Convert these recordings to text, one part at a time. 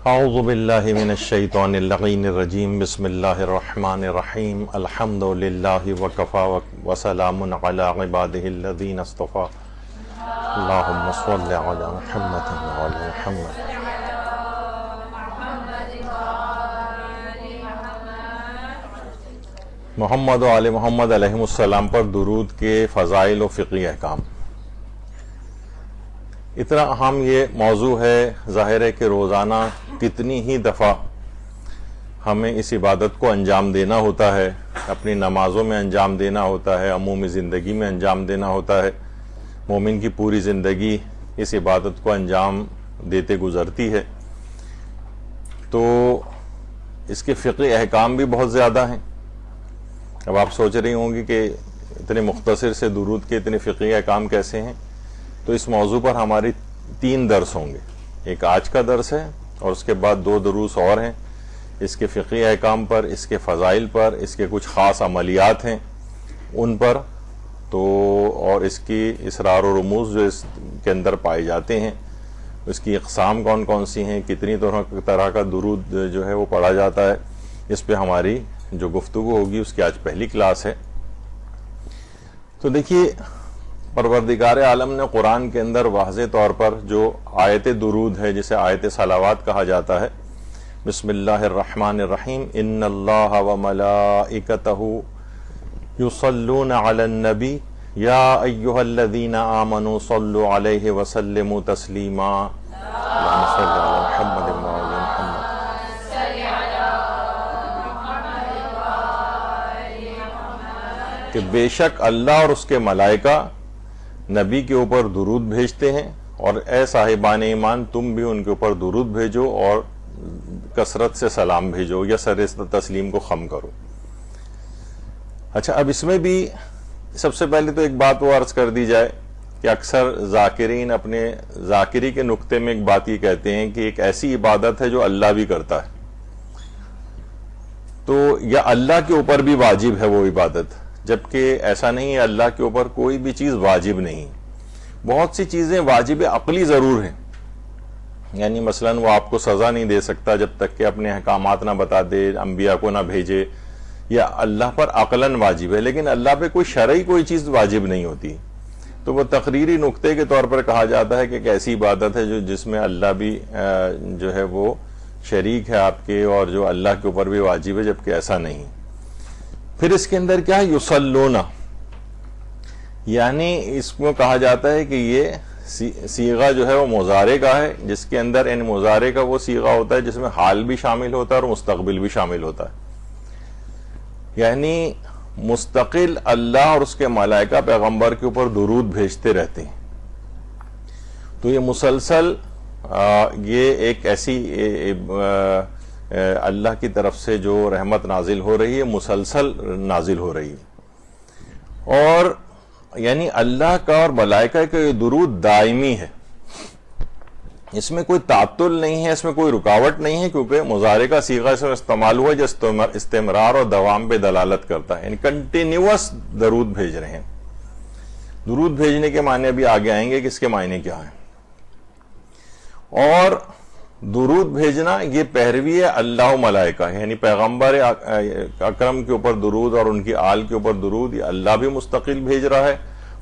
اعوذ باللہ من الشیطان اللعین الرجیم بسم اللہ الرحمن الرحیم الحمد للہ وکفا وسلام علی عبادہ الذین اصطفیٰ اللہم صل علی محمد وعلی محمد. محمد و آل محمد علیہ السلام پر درود کے فضائل و فقہی احکام. اتنا اہم یہ موضوع ہے، ظاہر ہے کہ روزانہ کتنی ہی دفعہ ہمیں اس عبادت کو انجام دینا ہوتا ہے، اپنی نمازوں میں انجام دینا ہوتا ہے، عمومی زندگی میں انجام دینا ہوتا ہے. مومن کی پوری زندگی اس عبادت کو انجام دیتے گزرتی ہے، تو اس کے فقہی احکام بھی بہت زیادہ ہیں. اب آپ سوچ رہی ہوں گی کہ اتنے مختصر سے درود کے اتنے فقہی احکام کیسے ہیں، تو اس موضوع پر ہماری 3 درس ہوں گے. ایک آج کا درس ہے اور اس کے بعد 2 دروس اور ہیں اس کے فقہی احکام پر، اس کے فضائل پر، اس کے کچھ خاص عملیات ہیں ان پر، تو اور اس کی اسرار و رموز جو اس کے اندر پائے جاتے ہیں، اس کی اقسام کون کون سی ہیں، کتنی طرح کا درود جو ہے وہ پڑھا جاتا ہے، اس پہ ہماری جو گفتگو ہوگی اس کی آج پہلی کلاس ہے. تو دیکھیے، پروردگار عالم نے قرآن کے اندر واضح طور پر جو آیت درود ہے، جسے آیت صلوات کہا جاتا ہے، بسم اللہ الرحمن الرحیم، ان اللہ وملائکتہ یصلون علی النبی یا ایہا الذین آمنوا صلوا علیہ وسلموا تسلیما اللہم صل علی محمد وعلی محمد. کہ بے شک اللہ اور اس کے ملائکہ نبی کے اوپر درود بھیجتے ہیں، اور اے صاحبان ایمان تم بھی ان کے اوپر درود بھیجو اور کثرت سے سلام بھیجو یا سر تسلیم کو خم کرو. اچھا، اب اس میں بھی سب سے پہلے تو ایک بات وہ عرض کر دی جائے کہ اکثر ذاکرین اپنے ذاکری کے نقطے میں ایک بات یہ کہتے ہیں کہ ایک ایسی عبادت ہے جو اللہ بھی کرتا ہے، تو یا اللہ کے اوپر بھی واجب ہے وہ عبادت، جبکہ ایسا نہیں ہے. اللہ کے اوپر کوئی بھی چیز واجب نہیں. بہت سی چیزیں واجب عقلی ضرور ہیں، یعنی مثلا وہ آپ کو سزا نہیں دے سکتا جب تک کہ اپنے احکامات نہ بتا دے، انبیاء کو نہ بھیجے، یا اللہ پر عقلاً واجب ہے، لیکن اللہ پہ کوئی شرعی کوئی چیز واجب نہیں ہوتی. تو وہ تقریری نقطے کے طور پر کہا جاتا ہے کہ ایک ایسی عبادت ہے جس میں اللہ بھی جو ہے وہ شریک ہے آپ کے، اور جو اللہ کے اوپر بھی واجب ہے، جبکہ ایسا نہیں. پھر اس کے اندر کیا ہے، یصلون، یعنی اس کو کہا جاتا ہے کہ یہ صیغہ جو ہے وہ مضارع کا ہے، جس کے اندر ان مضارع کا وہ صیغہ ہوتا ہے جس میں حال بھی شامل ہوتا ہے اور مستقبل بھی شامل ہوتا ہے. یعنی مستقل اللہ اور اس کے ملائکہ پیغمبر کے اوپر درود بھیجتے رہتے ہیں. تو یہ مسلسل یہ ایک ایسی اللہ کی طرف سے جو رحمت نازل ہو رہی ہے، مسلسل نازل ہو رہی ہے، اور یعنی اللہ کا اور ملائکہ کا یہ درود دائمی ہے، اس میں کوئی تعطل نہیں ہے، اس میں کوئی رکاوٹ نہیں ہے، کیونکہ مضارع کا صیغہ اس میں استعمال ہوا جو استمرار اور دوام پہ دلالت کرتا ہے، یعنی کنٹینیوس درود بھیج رہے ہیں. درود بھیجنے کے معنی بھی آگے آئیں گے کہ اس کے معنی کیا ہیں. اور درود بھیجنا یہ پیروی ہے اللہ و ملائکہ، یعنی پیغمبر اکرم کے اوپر درود اور ان کی آل کے اوپر درود یہ اللہ بھی مستقل بھیج رہا ہے،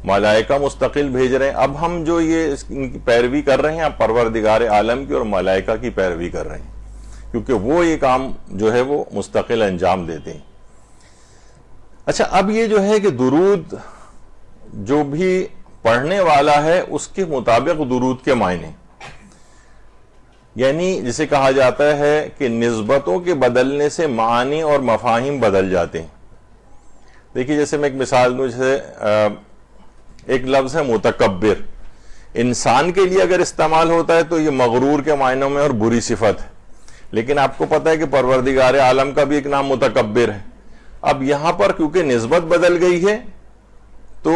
ملائکہ مستقل بھیج رہے ہیں. اب ہم جو یہ ان کی پیروی کر رہے ہیں، اب پروردگار عالم کی اور ملائکہ کی پیروی کر رہے ہیں، کیونکہ وہ یہ کام جو ہے وہ مستقل انجام دیتے ہیں. اچھا، اب یہ جو ہے کہ درود جو بھی پڑھنے والا ہے اس کے مطابق درود کے معنی، یعنی جسے کہا جاتا ہے کہ نسبتوں کے بدلنے سے معانی اور مفاہیم بدل جاتے ہیں. دیکھیے، جیسے میں ایک مثال دوں، جیسے ایک لفظ ہے متکبر، انسان کے لیے اگر استعمال ہوتا ہے تو یہ مغرور کے معنوں میں اور بری صفت ہے، لیکن آپ کو پتہ ہے کہ پروردگار عالم کا بھی ایک نام متکبر ہے. اب یہاں پر کیونکہ نسبت بدل گئی ہے، تو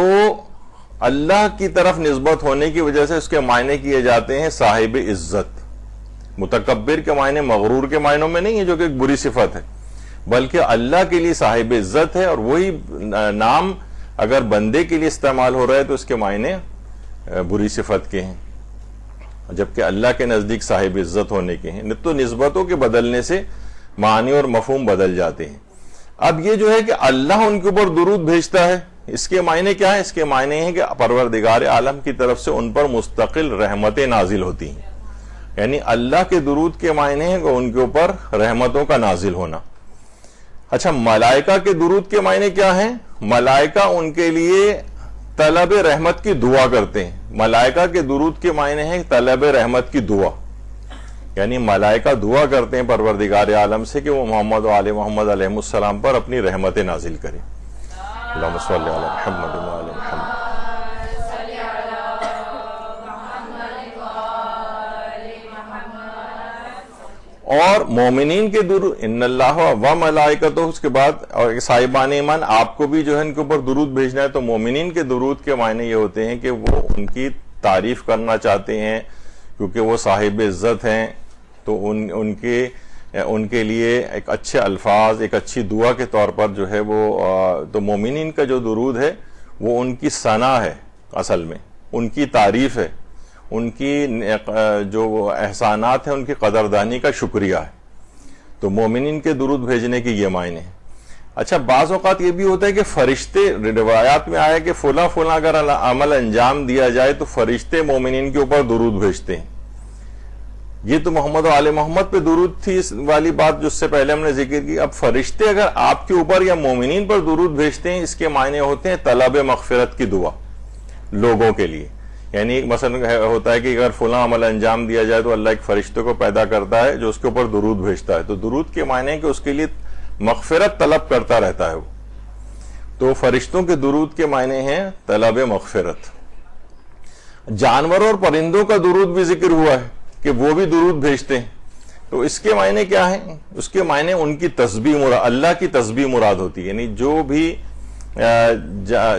اللہ کی طرف نسبت ہونے کی وجہ سے اس کے معنی کیے جاتے ہیں صاحب عزت. متکبر کے معنی مغرور کے معنوں میں نہیں ہے جو کہ ایک بری صفت ہے، بلکہ اللہ کے لیے صاحب عزت ہے، اور وہی نام اگر بندے کے لیے استعمال ہو رہا ہے تو اس کے معنی بری صفت کے ہیں. جبکہ اللہ کے نزدیک صاحب عزت ہونے کے ہیں. تو نسبتوں کے بدلنے سے معنی اور مفہوم بدل جاتے ہیں. اب یہ جو ہے کہ اللہ ان کے اوپر درود بھیجتا ہے، اس کے معنی کیا ہے؟ اس کے معنی ہیں کہ پروردگار عالم کی طرف سے ان پر مستقل رحمتیں نازل ہوتی ہیں. یعنی اللہ کے درود کے معنی ہیں کہ ان کے اوپر رحمتوں کا نازل ہونا. اچھا، ملائکہ کے درود کے معنی کیا ہیں؟ ملائکہ ان کے لیے طلب رحمت کی دعا کرتے ہیں. ملائکہ کے درود کے معنی ہیں طلب رحمت کی دعا. یعنی ملائکہ دعا کرتے ہیں پروردگار عالم سے کہ وہ محمد و آل محمد علیہ السلام پر اپنی رحمتیں نازل کریں. اللہم صلی علی محمد و آل محمد. اور مومنین کے درود، ان اللہ و ملائکتہ، اس کے بعد اور صاحبان ایمان آپ کو بھی جو ہے ان کے اوپر درود بھیجنا ہے. تو مومنین کے درود کے معنی یہ ہوتے ہیں کہ وہ ان کی تعریف کرنا چاہتے ہیں کیونکہ وہ صاحب عزت ہیں. تو ان کے لیے ایک اچھے الفاظ، ایک اچھی دعا کے طور پر جو ہے وہ تو مومنین کا جو درود ہے وہ ان کی ثنا ہے، اصل میں ان کی تعریف ہے، ان کی جو احسانات ہیں ان کی قدردانی کا شکریہ ہے. تو مومنین کے درود بھیجنے کی یہ معنی ہے. اچھا، بعض اوقات یہ بھی ہوتا ہے کہ فرشتے، روایات میں آیا کہ فلاں اگر عمل انجام دیا جائے تو فرشتے مومنین کے اوپر درود بھیجتے ہیں. یہ تو محمد و آل محمد پہ درود تھی اس والی بات جو اس سے پہلے ہم نے ذکر کی. اب فرشتے اگر آپ کے اوپر یا مومنین پر درود بھیجتے ہیں، اس کے معنی ہوتے ہیں طلب مغفرت کی دعا لوگوں کے لیے. یعنی مثلا ہوتا ہے کہ اگر فلاں عمل انجام دیا جائے تو اللہ ایک فرشتے کو پیدا کرتا ہے جو اس کے اوپر درود بھیجتا ہے. تو درود کے معنی ہے کہ اس کے لیے مغفرت طلب کرتا رہتا ہے وہ. تو فرشتوں کے درود کے معنی ہیں طلب مغفرت. جانوروں اور پرندوں کا درود بھی ذکر ہوا ہے کہ وہ بھی درود بھیجتے ہیں. تو اس کے معنی کیا ہیں؟ اس کے معنی ان کی تسبیح مراد، اللہ کی تسبیح مراد ہوتی ہے. یعنی جو بھی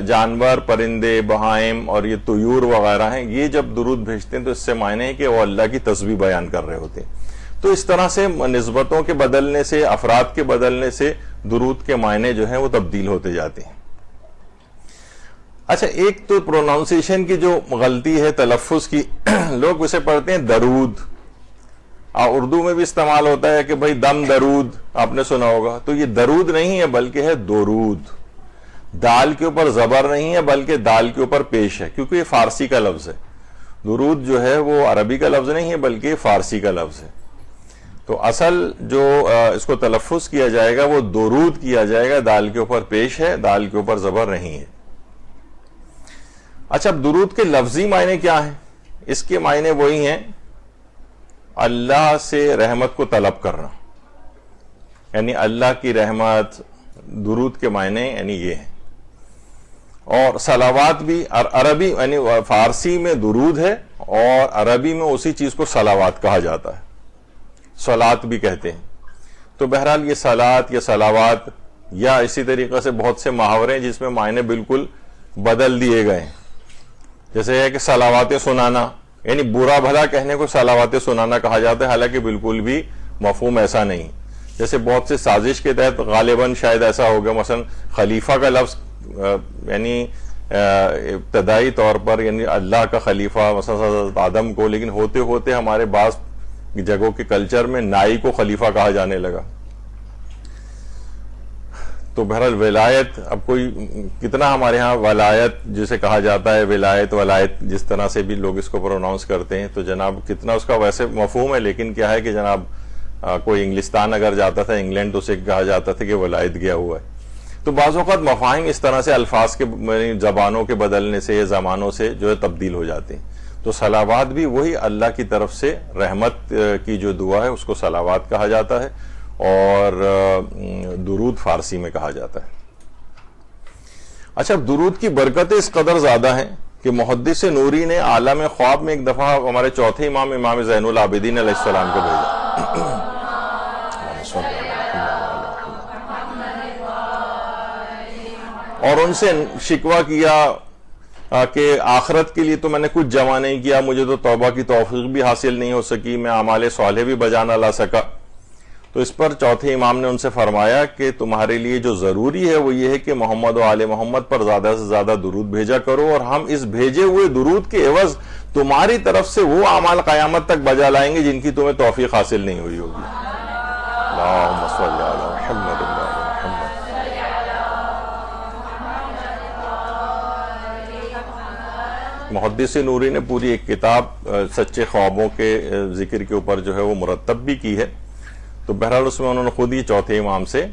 جانور، پرندے، بہائم اور یہ طیور وغیرہ ہیں، یہ جب درود بھیجتے ہیں تو اس سے معنی ہے کہ وہ اللہ کی تسبیح بیان کر رہے ہوتے ہیں. تو اس طرح سے نسبتوں کے بدلنے سے، افراد کے بدلنے سے درود کے معنی جو ہیں وہ تبدیل ہوتے جاتے ہیں. اچھا، ایک تو پروناؤنسیشن کی جو غلطی ہے تلفظ کی، لوگ اسے پڑھتے ہیں درود. اردو میں بھی استعمال ہوتا ہے کہ بھائی دم درود، آپ نے سنا ہوگا. تو یہ درود نہیں ہے بلکہ ہے درود. دال کے اوپر زبر نہیں ہے بلکہ دال کے اوپر پیش ہے، کیونکہ یہ فارسی کا لفظ ہے. درود جو ہے وہ عربی کا لفظ نہیں ہے بلکہ فارسی کا لفظ ہے. تو اصل جو اس کو تلفظ کیا جائے گا وہ درود کیا جائے گا، دال کے اوپر پیش ہے، دال کے اوپر زبر نہیں ہے. اچھا، اب درود کے لفظی معنی کیا ہیں؟ اس کے معنی وہی ہیں اللہ سے رحمت کو طلب کرنا. یعنی اللہ کی رحمت، درود کے معنی یعنی یہ ہیں. اور صلوات بھی عربی یعنی فارسی میں درود ہے اور عربی میں اسی چیز کو صلوات کہا جاتا ہے، صلات بھی کہتے ہیں. تو بہرحال یہ صلات یا صلوات یا اسی طریقے سے بہت سے محاورے ہیں جس میں معنی بالکل بدل دیے گئے ہیں. جیسے ہے کہ صلوات سنانا، یعنی برا بھلا کہنے کو صلوات سنانا کہا جاتا ہے، حالانکہ بالکل بھی مفہوم ایسا نہیں. جیسے بہت سے سازش کے تحت غالباً شاید ایسا ہوگا، مثلا خلیفہ کا لفظ یعنی ابتدائی طور پر یعنی اللہ کا خلیفہ مثلا حضرت آدم کو، لیکن ہوتے ہوتے ہمارے بعض جگہوں کے کلچر میں نائی کو خلیفہ کہا جانے لگا. تو بہرحال ولایت، اب کوئی کتنا ہمارے ہاں ولایت جسے کہا جاتا ہے، ولایت جس طرح سے بھی لوگ اس کو پروناؤنس کرتے ہیں، تو جناب کتنا اس کا ویسے مفہوم ہے. لیکن کیا ہے کہ جناب کوئی انگلستان اگر جاتا تھا، انگلینڈ، تو اسے کہا جاتا تھا کہ ولایت گیا ہوا ہے. تو بعض اوقات مفاہیم اس طرح سے الفاظ کے زبانوں کے بدلنے سے، زمانوں سے جو ہے تبدیل ہو جاتے ہیں. تو صلوات بھی وہی اللہ کی طرف سے رحمت کی جو دعا ہے اس کو صلوات کہا جاتا ہے، اور درود فارسی میں کہا جاتا ہے. اچھا، درود کی برکتیں اس قدر زیادہ ہیں کہ محدث نوری نے عالم خواب میں ایک دفعہ ہمارے چوتھے امام زین العابدین علیہ السلام کو بھیجا. اور ان سے شکوہ کیا کہ آخرت کے لیے تو میں نے کچھ جمع نہیں کیا، مجھے تو توبہ کی توفیق بھی حاصل نہیں ہو سکی، میں اعمال صالح بھی بجا نہ لا سکا. تو اس پر چوتھے امام نے ان سے فرمایا کہ تمہارے لیے جو ضروری ہے وہ یہ ہے کہ محمد و آل محمد پر زیادہ سے زیادہ درود بھیجا کرو، اور ہم اس بھیجے ہوئے درود کے عوض تمہاری طرف سے وہ اعمال قیامت تک بجا لائیں گے جن کی تمہیں توفیق حاصل نہیں ہوئی ہوگی. اللہم صلی علی محمد و علی محمد. محدث نوری نے پوری ایک کتاب سچے خوابوں کے ذکر کے اوپر جو ہے وہ مرتب بھی کی ہے. تو بہرحال اس میں انہوں نے خود ہی چوتھے امام سے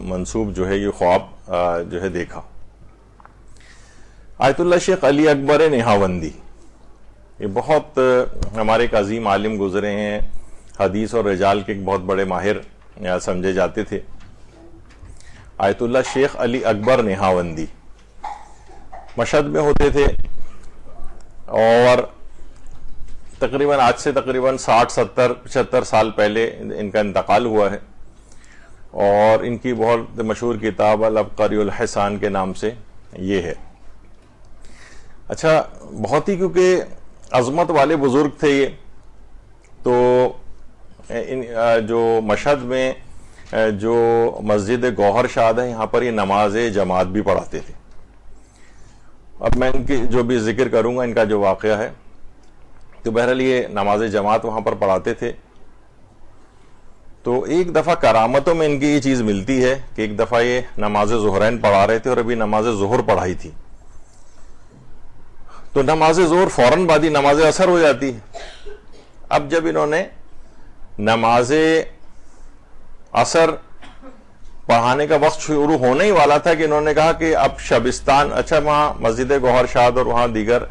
منسوب جو ہے یہ خواب جو ہے دیکھا. آیت اللہ شیخ علی اکبر نہاوندی یہ بہت ہمارے ایک عظیم عالم گزرے ہیں, حدیث اور رجال کے ایک بہت بڑے ماہر سمجھے جاتے تھے. آیت اللہ شیخ علی اکبر نہاوندی مشہد میں ہوتے تھے اور تقریباً آج سے تقریباً 60 70 75 سال پہلے ان کا انتقال ہوا ہے. اور ان کی بہت مشہور کتاب العبقری الحسان کے نام سے یہ ہے. اچھا, بہت ہی کیونکہ عظمت والے بزرگ تھے یہ, تو جو مشہد میں جو مسجد گوہر شاد ہے یہاں پر یہ نماز جماعت بھی پڑھاتے تھے. اب میں ان کی جو بھی ذکر کروں گا ان کا جو واقعہ ہے, تو بہرحال یہ نماز جماعت وہاں پر پڑھاتے تھے. تو ایک دفعہ کرامتوں میں ان کی یہ چیز ملتی ہے کہ ایک دفعہ یہ نماز ظہرین پڑھا رہے تھے اور ابھی نماز ظہر پڑھائی تھی. تو نماز ظہر فوراً بعد ہی نماز عصر ہو جاتی ہے. اب جب انہوں نے نماز عصر پڑھانے کا وقت شروع ہونے ہی والا تھا کہ انہوں نے کہا کہ اب شبستان, اچھا وہاں مسجد گوہر شاد اور وہاں دیگر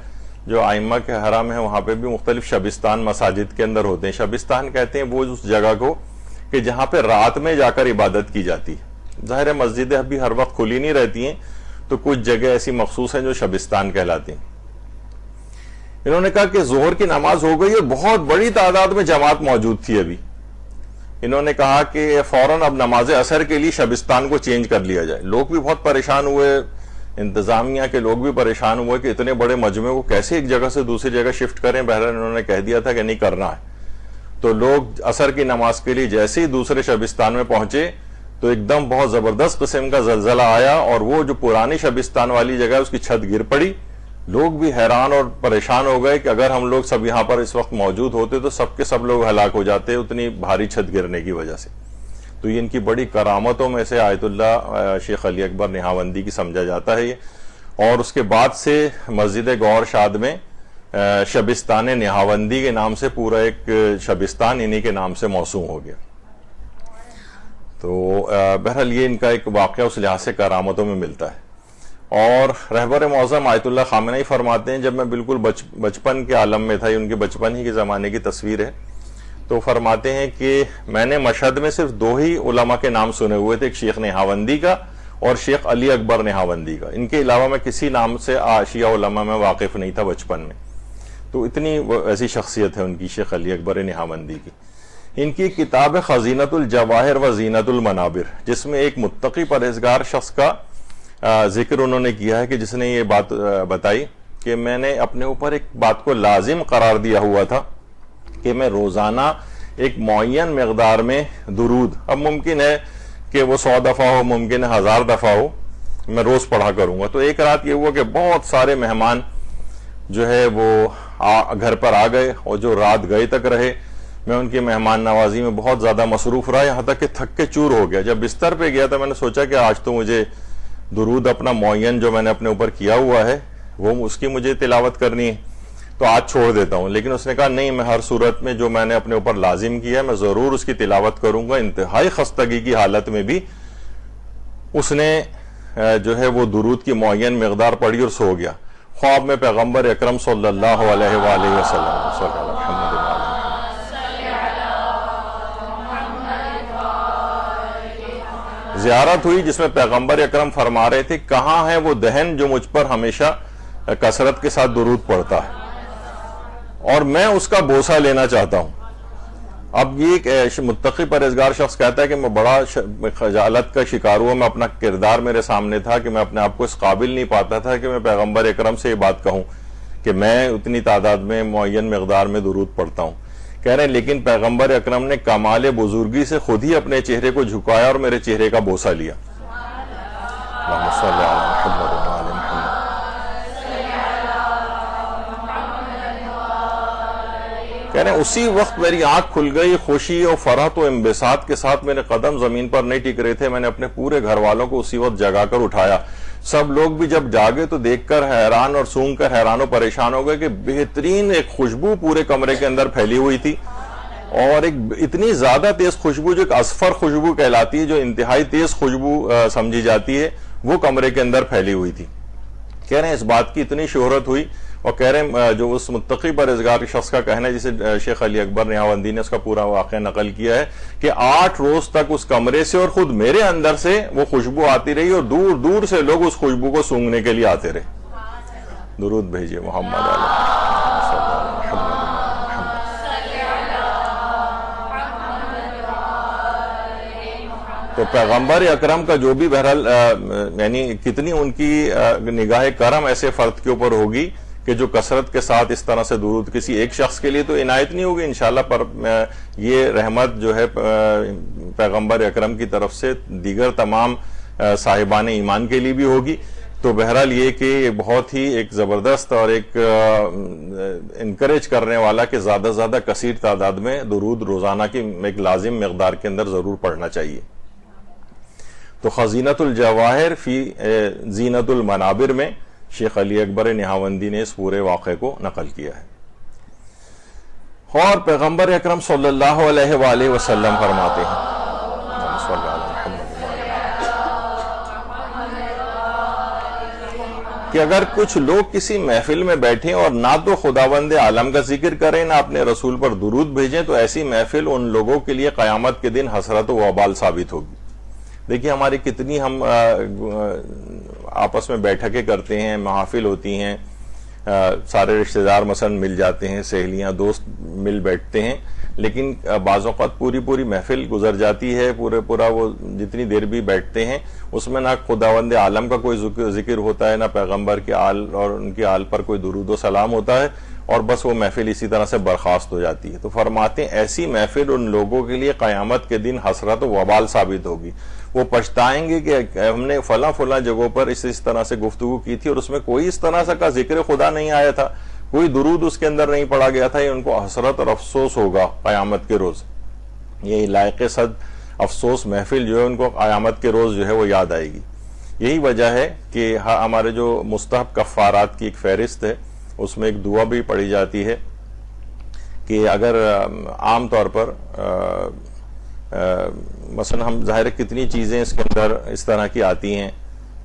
جو ائمہ کے حرم ہیں وہاں پہ بھی مختلف شبستان مساجد کے اندر ہوتے ہیں. شبستان کہتے ہیں وہ اس جگہ کو کہ جہاں پہ رات میں جا کر عبادت کی جاتی ہے. ظاہر ہے مسجدیں ابھی ہر وقت کھلی نہیں رہتی ہیں, تو کچھ جگہ ایسی مخصوص ہیں جو شبستان کہلاتی ہیں. انہوں نے کہا کہ ظہر کی نماز ہو گئی اور بہت بڑی تعداد میں جماعت موجود تھی. ابھی انہوں نے کہا کہ فوراً اب نماز عصر کے لیے شبستان کو چینج کر لیا جائے. لوگ بھی بہت پریشان ہوئے, انتظامیہ کے لوگ بھی پریشان ہوئے کہ اتنے بڑے مجمع کو کیسے ایک جگہ سے دوسری جگہ شفٹ کریں. بہرحال انہوں نے کہہ دیا تھا کہ نہیں کرنا ہے. تو لوگ عصر کی نماز کے لیے جیسے ہی دوسرے شبستان میں پہنچے تو ایک دم بہت زبردست قسم کا زلزلہ آیا اور وہ جو پرانی شبستان والی جگہ ہے اس کی چھت گر پڑی. لوگ بھی حیران اور پریشان ہو گئے کہ اگر ہم لوگ سب یہاں پر اس وقت موجود ہوتے تو سب کے سب لوگ ہلاک ہو جاتے اتنی بھاری چھت گرنے کی وجہ سے. تو یہ ان کی بڑی کرامتوں میں سے آیت اللہ شیخ علی اکبر نہاوندی کی سمجھا جاتا ہے یہ. اور اس کے بعد سے مسجد گوہر شاد میں شبستان نہاوندی کے نام سے پورا ایک شبستان انہی کے نام سے موسوم ہو گیا. تو بہرحال یہ ان کا ایک واقعہ اس لحاظ سے کرامتوں میں ملتا ہے. اور رہبر معظم آیت اللہ خامنہئی فرماتے ہیں جب میں بالکل بچپن کے عالم میں تھا, یہ ان کے بچپن ہی کے زمانے کی تصویر ہے, تو فرماتے ہیں کہ میں نے مشہد میں صرف 2 ہی علماء کے نام سنے ہوئے تھے, ایک شیخ نہاوندی کا اور شیخ علی اکبر نہاوندی کا. ان کے علاوہ میں کسی نام سے شیعہ علماء میں واقف نہیں تھا بچپن میں. تو اتنی ایسی شخصیت ہے ان کی شیخ علی اکبر نہاوندی کی. ان کی کتاب ہے خزینۃ الجواہر و زینۃ المنابر, جس میں ایک متقی پرہیزگار شخص کا ذکر انہوں نے کیا ہے کہ جس نے یہ بات بتائی کہ میں نے اپنے اوپر ایک بات کو لازم قرار دیا ہوا تھا کہ میں روزانہ ایک معین مقدار میں درود, اب ممکن ہے کہ وہ 100 دفعہ ہو, ممکن ہے 1000 دفعہ ہو, میں روز پڑھا کروں گا. تو ایک رات یہ ہوا کہ بہت سارے مہمان جو ہے وہ گھر پر آ گئے اور جو رات گئے تک رہے میں ان کی مہمان نوازی میں بہت زیادہ مصروف رہا, یہاں تک کہ تھک کے چور ہو گیا. جب بستر پہ گیا تو میں نے سوچا کہ آج تو مجھے درود اپنا معین جو میں نے اپنے اوپر کیا ہوا ہے وہ اس کی مجھے تلاوت کرنی ہے, تو آج چھوڑ دیتا ہوں. لیکن اس نے کہا نہیں, میں ہر صورت میں جو میں نے اپنے اوپر لازم کیا ہے میں ضرور اس کی تلاوت کروں گا. انتہائی خستگی کی حالت میں بھی اس نے جو ہے وہ درود کی معین مقدار پڑھی اور سو گیا. خواب میں پیغمبر اکرم صلی اللہ علیہ وآلہ وسلم زیارت ہوئی جس میں پیغمبر اکرم فرما رہے تھے کہاں ہے وہ دہن جو مجھ پر ہمیشہ کثرت کے ساتھ درود پڑھتا ہے, اور میں اس کا بوسہ لینا چاہتا ہوں. اب یہ ایک متقی پرہیزگار شخص کہتا ہے کہ میں بڑا خجالت کا شکار ہوا, میں اپنا کردار میرے سامنے تھا کہ میں اپنے آپ کو اس قابل نہیں پاتا تھا کہ میں پیغمبر اکرم سے یہ بات کہوں کہ میں اتنی تعداد میں معین مقدار میں درود پڑھتا ہوں. کہہ رہے ہیں لیکن پیغمبر اکرم نے کمال بزرگی سے خود ہی اپنے چہرے کو جھکایا اور میرے چہرے کا بوسہ لیا. اللہم صلی علی محمد و علی محمد. کہہ رہے ہیں اسی وقت میری آنکھ کھل گئی، خوشی اور فرحت و انبساط کے ساتھ میرے قدم زمین پر نہیں ٹک رہے تھے، میں نے اپنے پورے گھر والوں کو اسی وقت جگا کر اٹھایا۔ سب لوگ بھی جب جاگے تو دیکھ کر حیران اور سونگ کر حیران و پریشان ہو گئے کہ بہترین ایک خوشبو پورے کمرے کے اندر پھیلی ہوئی تھی، اور ایک اتنی زیادہ تیز خوشبو جو ایک اصفر خوشبو کہلاتی ہے، جو انتہائی تیز خوشبو سمجھی جاتی ہے، وہ کمرے کے اندر پھیلی ہوئی تھی۔ کہہ رہے ہیں اس بات کی اتنی شہرت ہوئی، اور کہہ رہے ہیں جو اس متقی پرہیزگار شخص کا کہنا ہے جسے شیخ علی اکبر نہاوندی نے اس کا پورا واقعہ نقل کیا ہے کہ 8 روز تک اس کمرے سے اور خود میرے اندر سے وہ خوشبو آتی رہی، اور دور دور سے لوگ اس خوشبو کو سونگنے کے لیے آتے رہے۔ درود بھیجیے محمد علیہ۔ تو پیغمبر اکرم کا جو بھی بہرحال یعنی کتنی ان کی نگاہ کرم ایسے فرد کے اوپر ہوگی کہ جو کثرت کے ساتھ اس طرح سے درود کسی ایک شخص کے لیے تو عنایت نہیں ہوگی انشاءاللہ، پر یہ رحمت جو ہے پیغمبر اکرم کی طرف سے دیگر تمام صاحبان ایمان کے لیے بھی ہوگی۔ تو بہرحال یہ کہ بہت ہی ایک زبردست اور ایک انکریج کرنے والا کہ زیادہ سے زیادہ کثیر تعداد میں درود روزانہ کی ایک لازم مقدار کے اندر ضرور پڑھنا چاہیے۔ تو خزینۃ الجواہر فی زینت المنابر میں شیخ علی اکبر نہاوندی نے اس پورے واقعے کو نقل کیا ہے۔ اور پیغمبر اکرم صلی اللہ علیہ وآلہ وسلم فرماتے ہیں کہ اگر کچھ لوگ کسی محفل میں بیٹھیں اور نہ تو خداوند عالم کا ذکر کریں نہ اپنے رسول پر درود بھیجیں تو ایسی محفل ان لوگوں کے لیے قیامت کے دن حسرت و وبال ثابت ہوگی۔ دیکھیے ہماری کتنی ہم آپس میں بیٹھکیں کرتے ہیں، محافل ہوتی ہیں، سارے رشتہ دار مثلا مل جاتے ہیں، سہیلیاں دوست مل بیٹھتے ہیں، لیکن بعض اوقات پوری محفل گزر جاتی ہے، پورا وہ جتنی دیر بھی بیٹھتے ہیں اس میں نہ خداوند عالم کا کوئی ذکر ہوتا ہے، نہ پیغمبر کے آل اور ان کے آل پر کوئی درود و سلام ہوتا ہے، اور بس وہ محفل اسی طرح سے برخاست ہو جاتی ہے۔ تو فرماتے ہیں ایسی محفل ان لوگوں کے لیے قیامت کے دن حسرت و وبال ثابت ہوگی۔ وہ پچھتائیں گے کہ ہم نے فلاں جگہوں پر اس طرح سے گفتگو کی تھی اور اس میں کوئی اس طرح سے کا ذکر خدا نہیں آیا تھا، کوئی درود اس کے اندر نہیں پڑا گیا تھا۔ یہ ان کو حسرت اور افسوس ہوگا قیامت کے روز۔ یہ لائق صد افسوس محفل جو ہے ان کو قیامت کے روز جو ہے وہ یاد آئے گی۔ یہی وجہ ہے کہ ہمارے جو مستحب کفارات کی ایک فہرست ہے اس میں ایک دعا بھی پڑھی جاتی ہے کہ اگر عام طور پر مثلا ہم ظاہر ہے کتنی چیزیں اس کے اندر اس طرح کی آتی ہیں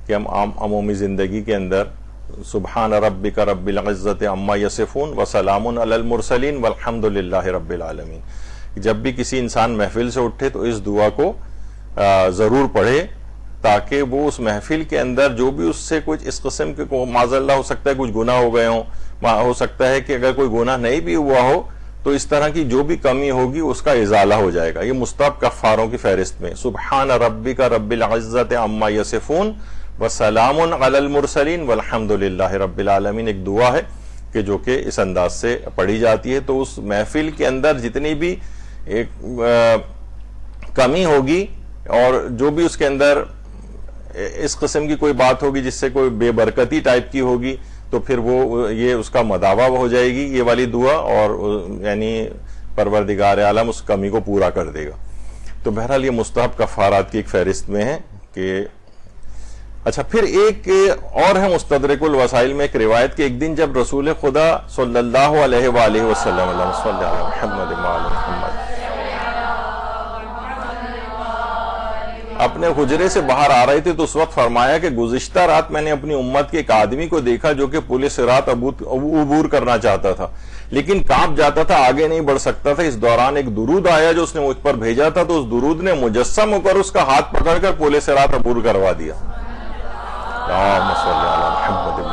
کہ ہم عمومی زندگی کے اندر سبحان ربک رب العزت عما یصفون وسلام علی المرسلین والحمد للہ رب العالمین، جب بھی کسی انسان محفل سے اٹھے تو اس دعا کو ضرور پڑھے تاکہ وہ اس محفل کے اندر جو بھی اس سے کچھ اس قسم کے معاذ اللہ ہو سکتا ہے کچھ گناہ ہو گئے ہوں، ہو سکتا ہے کہ اگر کوئی گناہ نہیں بھی ہوا ہو تو اس طرح کی جو بھی کمی ہوگی اس کا ازالہ ہو جائے گا۔ یہ مستحب کفاروں کی فہرست میں سبحان ربک رب العزت عما یصفون وسلام علی المرسلین والحمد للہ رب العالمین ایک دعا ہے کہ جو کہ اس انداز سے پڑھی جاتی ہے۔ تو اس محفل کے اندر جتنی بھی ایک کمی ہوگی اور جو بھی اس کے اندر اس قسم کی کوئی بات ہوگی جس سے کوئی بے برکتی ٹائپ کی ہوگی تو پھر وہ یہ اس کا مداوع ہو جائے گی یہ والی دعا، اور یعنی پروردگار عالم اس کمی کو پورا کر دے گا۔ تو بہرحال یہ مستحب کفارات کی ایک فہرست میں ہے کہ اچھا پھر ایک اور ہے مستدرک الوسائل میں ایک روایت کہ ایک دن جب رسول خدا صلی اللہ علیہ وآلہ وسلم اپنے حجرے سے باہر آ رہے تھے تو اس وقت فرمایا کہ گزشتہ رات میں نے اپنی امت کے ایک آدمی کو دیکھا جو کہ پل صراط عبور کرنا چاہتا تھا لیکن کانپ جاتا تھا، آگے نہیں بڑھ سکتا تھا۔ اس دوران ایک درود آیا جو اس نے مجھ پر بھیجا تھا تو اس درود نے مجسم ہو کر اس کا ہاتھ پکڑ کر پل صراط عبور کروا دیا۔ اللہم صلی علی محمد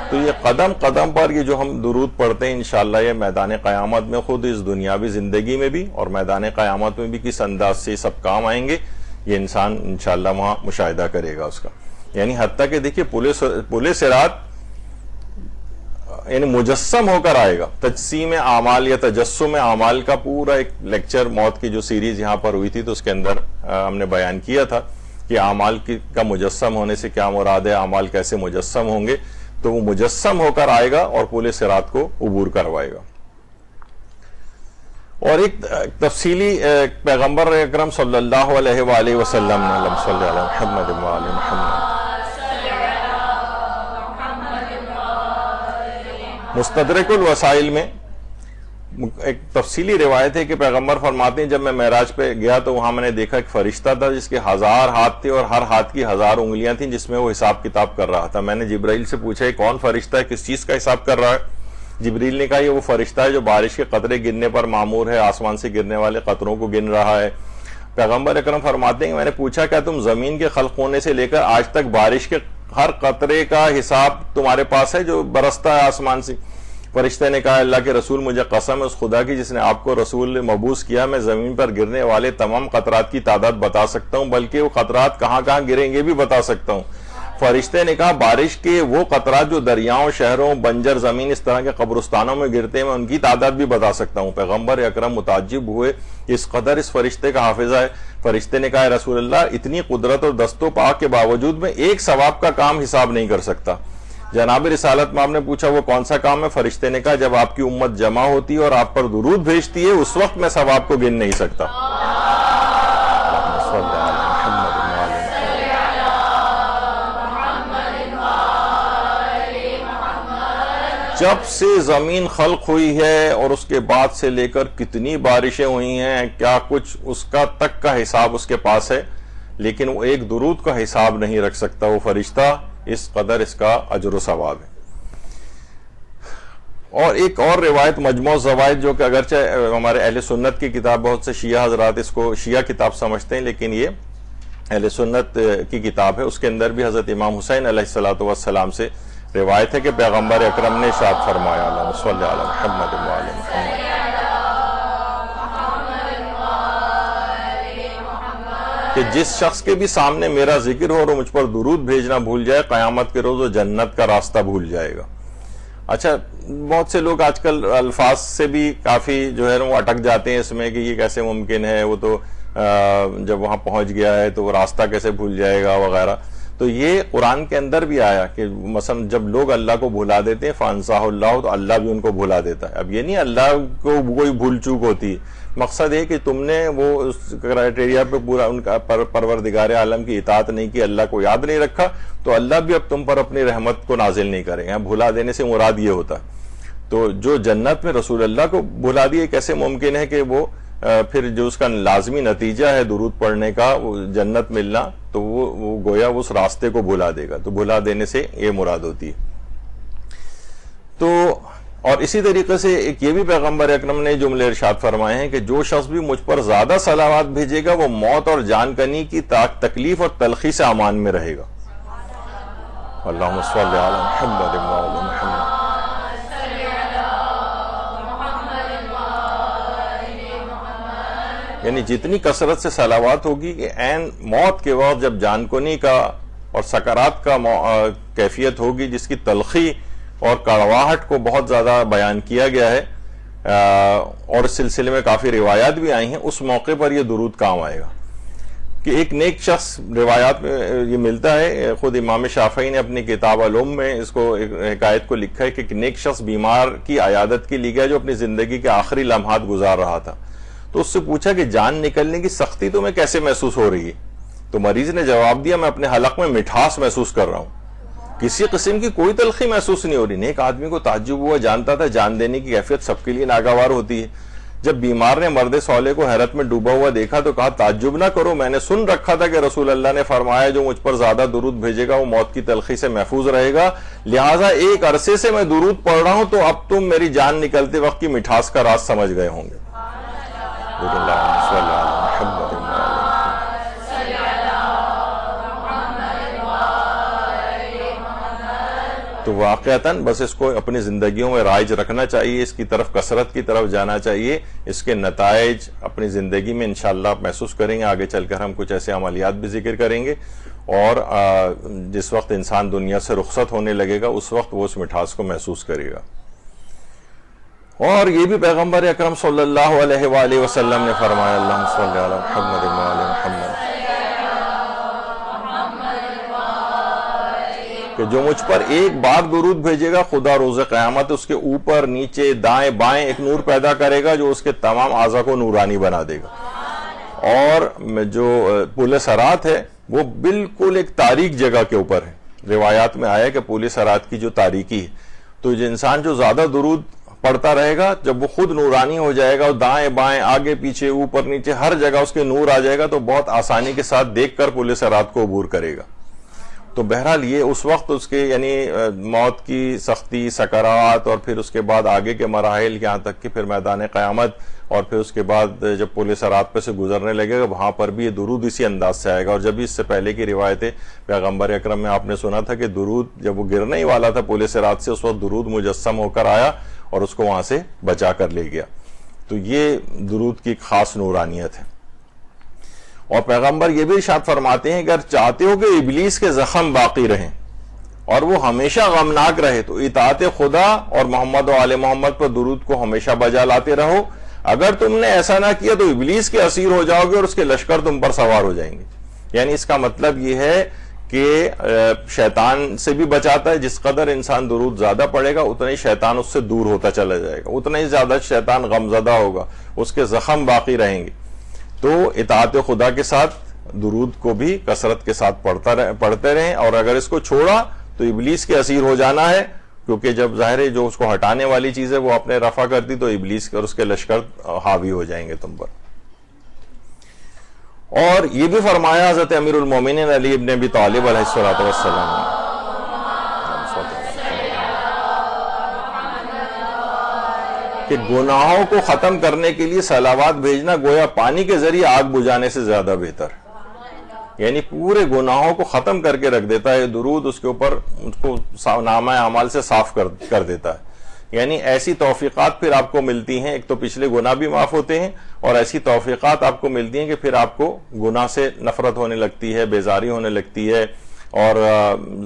تو یہ قدم قدم پر یہ جو ہم درود پڑھتے ہیں انشاءاللہ یہ میدان قیامت میں خود اس دنیاوی زندگی میں بھی اور میدان قیامت میں بھی کس انداز سے سب کام آئیں گے یہ انسان انشاءاللہ وہاں مشاہدہ کرے گا اس کا۔ یعنی حتیٰ کہ دیکھیے پل صراط یعنی مجسم ہو کر آئے گا۔ تجسیم اعمال یا تجسم اعمال کا پورا ایک لیکچر موت کی جو سیریز یہاں پر ہوئی تھی تو اس کے اندر ہم نے بیان کیا تھا کہ اعمال کا مجسم ہونے سے کیا مراد ہے، اعمال کیسے مجسم ہوں گے، تو وہ مجسم ہو کر آئے گا اور پل صراط کو عبور کروائے گا۔ اور ایک تفصیلی پیغمبر اکرم صلی اللہ علیہ وآلہ وسلم نے، اللہم صلی علی محمد وآل محمد، مستدرک الوسائل میں ایک تفصیلی روایت ہے کہ پیغمبر فرماتے ہیں جب میں معراج پہ گیا تو وہاں میں نے دیکھا ایک فرشتہ تھا جس کے 1000 ہاتھ تھے اور ہر ہاتھ کی 1000 انگلیاں تھیں، جس میں وہ حساب کتاب کر رہا تھا۔ میں نے جبرائیل سے پوچھا یہ کون فرشتہ ہے، کس چیز کا حساب کر رہا ہے؟ جبریل نے کہا یہ وہ فرشتہ ہے جو بارش کے قطرے گرنے پر مامور ہے، آسمان سے گرنے والے قطروں کو گن رہا ہے۔ پیغمبر اکرم فرماتے ہیں میں نے پوچھا کیا تم زمین کے خلق ہونے سے لے کر آج تک بارش کے ہر قطرے کا حساب تمہارے پاس ہے جو برستا ہے آسمان سے؟ فرشتے نے کہا اللہ کے رسول مجھے قسم ہے اس خدا کی جس نے آپ کو رسول مبعوث کیا، میں زمین پر گرنے والے تمام قطرات کی تعداد بتا سکتا ہوں، بلکہ وہ قطرات کہاں کہاں گریں گے بھی بتا سکتا ہوں۔ فرشتے نے کہا بارش کے وہ قطرات جو دریاؤں، شہروں، بنجر زمین اس طرح کے قبرستانوں میں گرتے ہیں میں ان کی تعداد بھی بتا سکتا ہوں۔ پیغمبر اکرم متعجب ہوئے اس قدر اس فرشتے کا حافظہ ہے۔ فرشتے نے کہا رسول اللہ اتنی قدرت اور دست و پاک کے باوجود میں ایک ثواب کا کام حساب نہیں کر سکتا۔ جناب رسالت میں آپ نے پوچھا وہ کون سا کام ہے؟ فرشتے نے کہا جب آپ کی امت جمع ہوتی ہے اور آپ پر درود بھیجتی ہے اس وقت میں ثواب کو گن نہیں سکتا۔ جب سے زمین خلق ہوئی ہے اور اس کے بعد سے لے کر کتنی بارشیں ہوئی ہیں، کیا کچھ اس کا تک کا حساب اس کے پاس ہے، لیکن وہ ایک درود کا حساب نہیں رکھ سکتا وہ فرشتہ، اس قدر اس کا اجر و ثواب ہے۔ اور ایک اور روایت مجموع الزوائد جو کہ اگرچہ ہمارے اہل سنت کی کتاب، بہت سے شیعہ حضرات اس کو شیعہ کتاب سمجھتے ہیں لیکن یہ اہل سنت کی کتاب ہے، اس کے اندر بھی حضرت امام حسین علیہ السلام سے روایت ہے کہ پیغمبر اکرم نے ارشاد فرمایا اللہم صلی علی محمد وآل محمد کہ جس شخص کے بھی سامنے میرا ذکر ہو اور مجھ پر درود بھیجنا بھول جائے قیامت کے روز وہ جنت کا راستہ بھول جائے گا۔ اچھا بہت سے لوگ آج کل الفاظ سے بھی کافی جو ہے وہ اٹک جاتے ہیں اس میں کہ یہ کیسے ممکن ہے، وہ تو جب وہاں پہنچ گیا ہے تو وہ راستہ کیسے بھول جائے گا وغیرہ۔ تو یہ قرآن کے اندر بھی آیا کہ مثلا جب لوگ اللہ کو بھلا دیتے ہیں فانساہ اللہ تو اللہ بھی ان کو بھلا دیتا ہے۔ اب یہ نہیں اللہ کو کوئی بھول چوک ہوتی، مقصد ہے کہ تم نے وہ اس کرائٹیریا پہ پورا ان کا پروردگار عالم کی اطاعت نہیں کی، اللہ کو یاد نہیں رکھا، تو اللہ بھی اب تم پر اپنی رحمت کو نازل نہیں کرے گا۔ بھلا دینے سے مراد یہ ہوتا ہے۔ تو جو جنت میں رسول اللہ کو بھلا دیے کیسے ممکن ہے کہ وہ پھر جو اس کا لازمی نتیجہ ہے درود پڑھنے کا وہ جنت ملنا، تو وہ گویا اس راستے کو بھلا دے گا، تو بھلا دینے سے یہ مراد ہوتی ہے۔ تو اور اسی طریقے سے ایک یہ بھی پیغمبر اکرم نے جملے ارشاد فرمائے ہیں کہ جو شخص بھی مجھ پر زیادہ صلوات بھیجے گا وہ موت اور جان کنی کی تکلیف اور تلخی سے امان میں رہے گا۔ اللہم صلی علی محمد وآل محمد۔ یعنی جتنی کثرت سے صلوات ہوگی کہ عین موت کے وقت جب جان کنی کا اور سکرات کا کیفیت ہوگی جس کی تلخی اور کڑواہٹ کو بہت زیادہ بیان کیا گیا ہے اور اس سلسلے میں کافی روایات بھی آئی ہیں، اس موقع پر یہ درود کام آئے گا کہ ایک نیک شخص، روایات میں یہ ملتا ہے، خود امام شافعی نے اپنی کتاب الام میں اس کو حکایت کو لکھا ہے کہ ایک نیک شخص بیمار کی عیادت کے لیے گیا جو اپنی زندگی کے آخری لمحات گزار رہا تھا، تو اس سے پوچھا کہ جان نکلنے کی سختی تمہیں کیسے محسوس ہو رہی ہے؟ تو مریض نے جواب دیا میں اپنے حلق میں مٹھاس محسوس کر رہا ہوں، کسی قسم کی کوئی تلخی محسوس نہیں ہو رہی۔ نیک آدمی کو تعجب ہوا، جانتا تھا جان دینے کی کیفیت سب کے لیے ناگوار ہوتی ہے۔ جب بیمار نے مرد صالح کو حیرت میں ڈوبا ہوا دیکھا تو کہا تعجب نہ کرو، میں نے سن رکھا تھا کہ رسول اللہ نے فرمایا جو مجھ پر زیادہ درود بھیجے گا وہ موت کی تلخی سے محفوظ رہے گا، لہٰذا ایک عرصے سے میں درود پڑھ رہا ہوں تو اب تم میری جان نکلتے وقت کی مٹھاس کا راز سمجھ گئے ہوں گے۔ تو واقعتاً بس اس کو اپنی زندگیوں میں رائج رکھنا چاہیے، اس کی طرف کثرت کی طرف جانا چاہیے، اس کے نتائج اپنی زندگی میں انشاءاللہ آپ محسوس کریں گے۔ آگے چل کر ہم کچھ ایسے عملیات بھی ذکر کریں گے، اور جس وقت انسان دنیا سے رخصت ہونے لگے گا اس وقت وہ اس مٹھاس کو محسوس کرے گا۔ اور یہ بھی پیغمبر اکرم صلی اللہ علیہ وآلہ وسلم نے فرمایا اللہم صلی علی محمد وآل محمد کہ جو مجھ پر ایک بار درود بھیجے گا خدا روز قیامت اس کے اوپر نیچے دائیں بائیں ایک نور پیدا کرے گا جو اس کے تمام اعضاء کو نورانی بنا دے گا۔ اور جو پل صراط ہے وہ بالکل ایک تاریک جگہ کے اوپر ہے، روایات میں آیا کہ پل صراط کی جو تاریکی ہے، تو جو انسان جو زیادہ درود پڑھتا رہے گا جب وہ خود نورانی ہو جائے گا اور دائیں بائیں آگے پیچھے اوپر نیچے ہر جگہ اس کے نور آ جائے گا تو بہت آسانی کے ساتھ دیکھ کر پل صراط کو عبور کرے گا۔ تو بہرحال یہ اس وقت اس کے یعنی موت کی سختی، سکرات، اور پھر اس کے بعد آگے کے مراحل یہاں تک کہ پھر میدان قیامت، اور پھر اس کے بعد جب پل صراط پہ سے گزرنے لگے گا وہاں پر بھی یہ درود اسی انداز سے آئے گا۔ اور جب اس سے پہلے کی روایتیں پیغمبر اکرم میں آپ نے سنا تھا کہ درود جب وہ گرنے ہی والا تھا پل صراط سے اس وقت درود مجسم ہو کر آیا اور اس کو وہاں سے بچا کر لے گیا۔ تو یہ درود کی خاص نورانیت ہے۔ اور پیغمبر یہ بھی ارشاد فرماتے ہیں اگر چاہتے ہو کہ ابلیس کے زخم باقی رہیں اور وہ ہمیشہ غمناک رہے تو اطاعت خدا اور محمد و آل محمد پر درود کو ہمیشہ بجا لاتے رہو، اگر تم نے ایسا نہ کیا تو ابلیس کے اسیر ہو جاؤ گے اور اس کے لشکر تم پر سوار ہو جائیں گے۔ یعنی اس کا مطلب یہ ہے کہ شیطان سے بھی بچاتا ہے، جس قدر انسان درود زیادہ پڑھے گا اتنا ہی شیطان اس سے دور ہوتا چلا جائے گا، اتنا ہی زیادہ شیطان غمزدہ ہوگا، اس کے زخم باقی رہیں گے۔ تو اطاعت خدا کے ساتھ درود کو بھی کثرت کے ساتھ پڑھتے رہیں، اور اگر اس کو چھوڑا تو ابلیس کے اسیر ہو جانا ہے، کیونکہ جب ظاہر ہے جو اس کو ہٹانے والی چیز ہے وہ اپنے رفع کرتی تو ابلیس اور اس کے لشکر حاوی ہو جائیں گے تم پر۔ اور یہ بھی فرمایا حضرت امیر المومنین علی ابن ابی طالب علیہ الصلوۃ والسلام نے کہ گناہوں کو ختم کرنے کے لیے صلوات بھیجنا گویا پانی کے ذریعے آگ بجھانے سے زیادہ بہتر ہے۔ یعنی پورے گناہوں کو ختم کر کے رکھ دیتا ہے درود، اس کے اوپر اس کو نامہ اعمال سے صاف کر دیتا ہے۔ یعنی ایسی توفیقات پھر آپ کو ملتی ہیں، ایک تو پچھلے گناہ بھی معاف ہوتے ہیں اور ایسی توفیقات آپ کو ملتی ہیں کہ پھر آپ کو گناہ سے نفرت ہونے لگتی ہے، بیزاری ہونے لگتی ہے، اور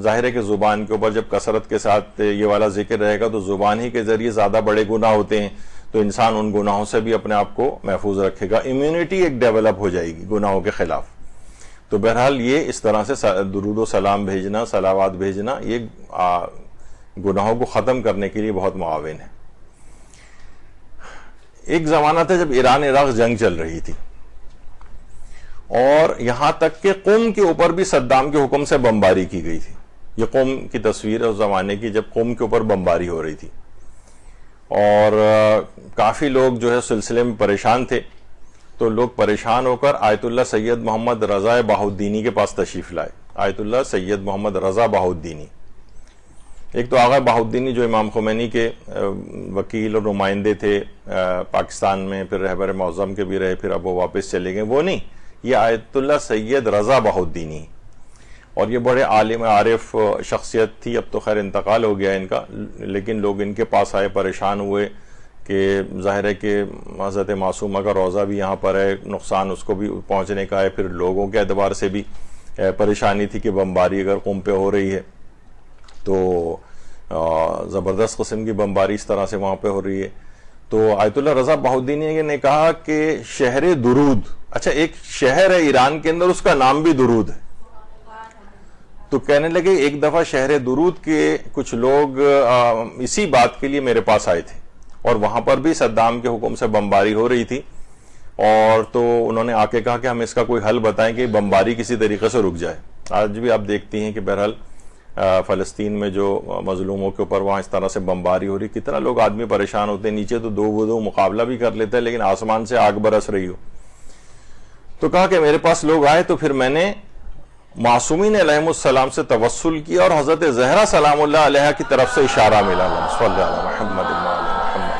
ظاہر ہے کہ زبان کے اوپر جب کثرت کے ساتھ یہ والا ذکر رہے گا تو زبان ہی کے ذریعے زیادہ بڑے گناہ ہوتے ہیں، تو انسان ان گناہوں سے بھی اپنے آپ کو محفوظ رکھے گا، امیونٹی ایک ڈیولپ ہو جائے گی گناہوں کے خلاف۔ تو بہرحال یہ اس طرح سے درود و سلام بھیجنا، صلوات بھیجنا، یہ گناہوں کو ختم کرنے کے لیے بہت معاون ہے۔ ایک زمانہ تھا جب ایران عراق جنگ چل رہی تھی، اور یہاں تک کہ قم کے اوپر بھی صدام کے حکم سے بمباری کی گئی تھی۔ یہ قم کی تصویر ہے اس زمانے کی جب قم کے اوپر بمباری ہو رہی تھی، اور کافی لوگ جو ہے سلسلے میں پریشان تھے، تو لوگ پریشان ہو کر آیت اللہ سید محمد رضا بہاؤالدینی کے پاس تشریف لائے۔ آیت اللہ سید محمد رضا بہاؤالدینی، ایک تو آغا بہاؤالدینی جو امام خمینی کے وکیل اور نمائندے تھے پاکستان میں، پھر رہبر معظم کے بھی رہے، پھر اب وہ واپس چلے گئے، وہ نہیں، یہ آیت اللہ سید رضا بہاؤالدینی، اور یہ بڑے عالم عارف شخصیت تھی، اب تو خیر انتقال ہو گیا ان کا، لیکن لوگ ان کے پاس آئے، پریشان ہوئے کہ ظاہر ہے کہ حضرت معصومہ کا روضہ بھی یہاں پر ہے، نقصان اس کو بھی پہنچنے کا ہے، پھر لوگوں کے اعتبار سے بھی پریشانی تھی کہ بمباری اگر قم پہ ہو رہی ہے تو زبردست قسم کی بمباری اس طرح سے وہاں پہ ہو رہی ہے۔ تو آیت اللہ رضا بہاؤالدینی نے کہا کہ شہر درود، اچھا ایک شہر ہے ایران کے اندر اس کا نام بھی درود ہے، تو کہنے لگے ایک دفعہ شہر درود کے کچھ لوگ اسی بات کے لیے میرے پاس آئے تھے، اور وہاں پر بھی صدام کے حکم سے بمباری ہو رہی تھی، اور تو انہوں نے آ کے کہا کہ ہم اس کا کوئی حل بتائیں کہ بمباری کسی طریقے سے رک جائے۔ آج بھی آپ دیکھتی ہیں کہ بہرحال فلسطین میں جو مظلوموں کے اوپر وہاں اس طرح سے بمباری ہو رہی، کتنا لوگ آدمی پریشان ہوتے ہیں، نیچے تو دو مقابلہ بھی کر لیتے ہیں لیکن آسمان سے آگ برس رہی ہو۔ تو کہا کہ میرے پاس لوگ آئے تو پھر میں نے معصومین علیہم السلام سے توسل کیا اور حضرت زہرا سلام اللہ علیہا کی طرف سے اشارہ ملا، اللہم صلی علی محمد و علی محمد۔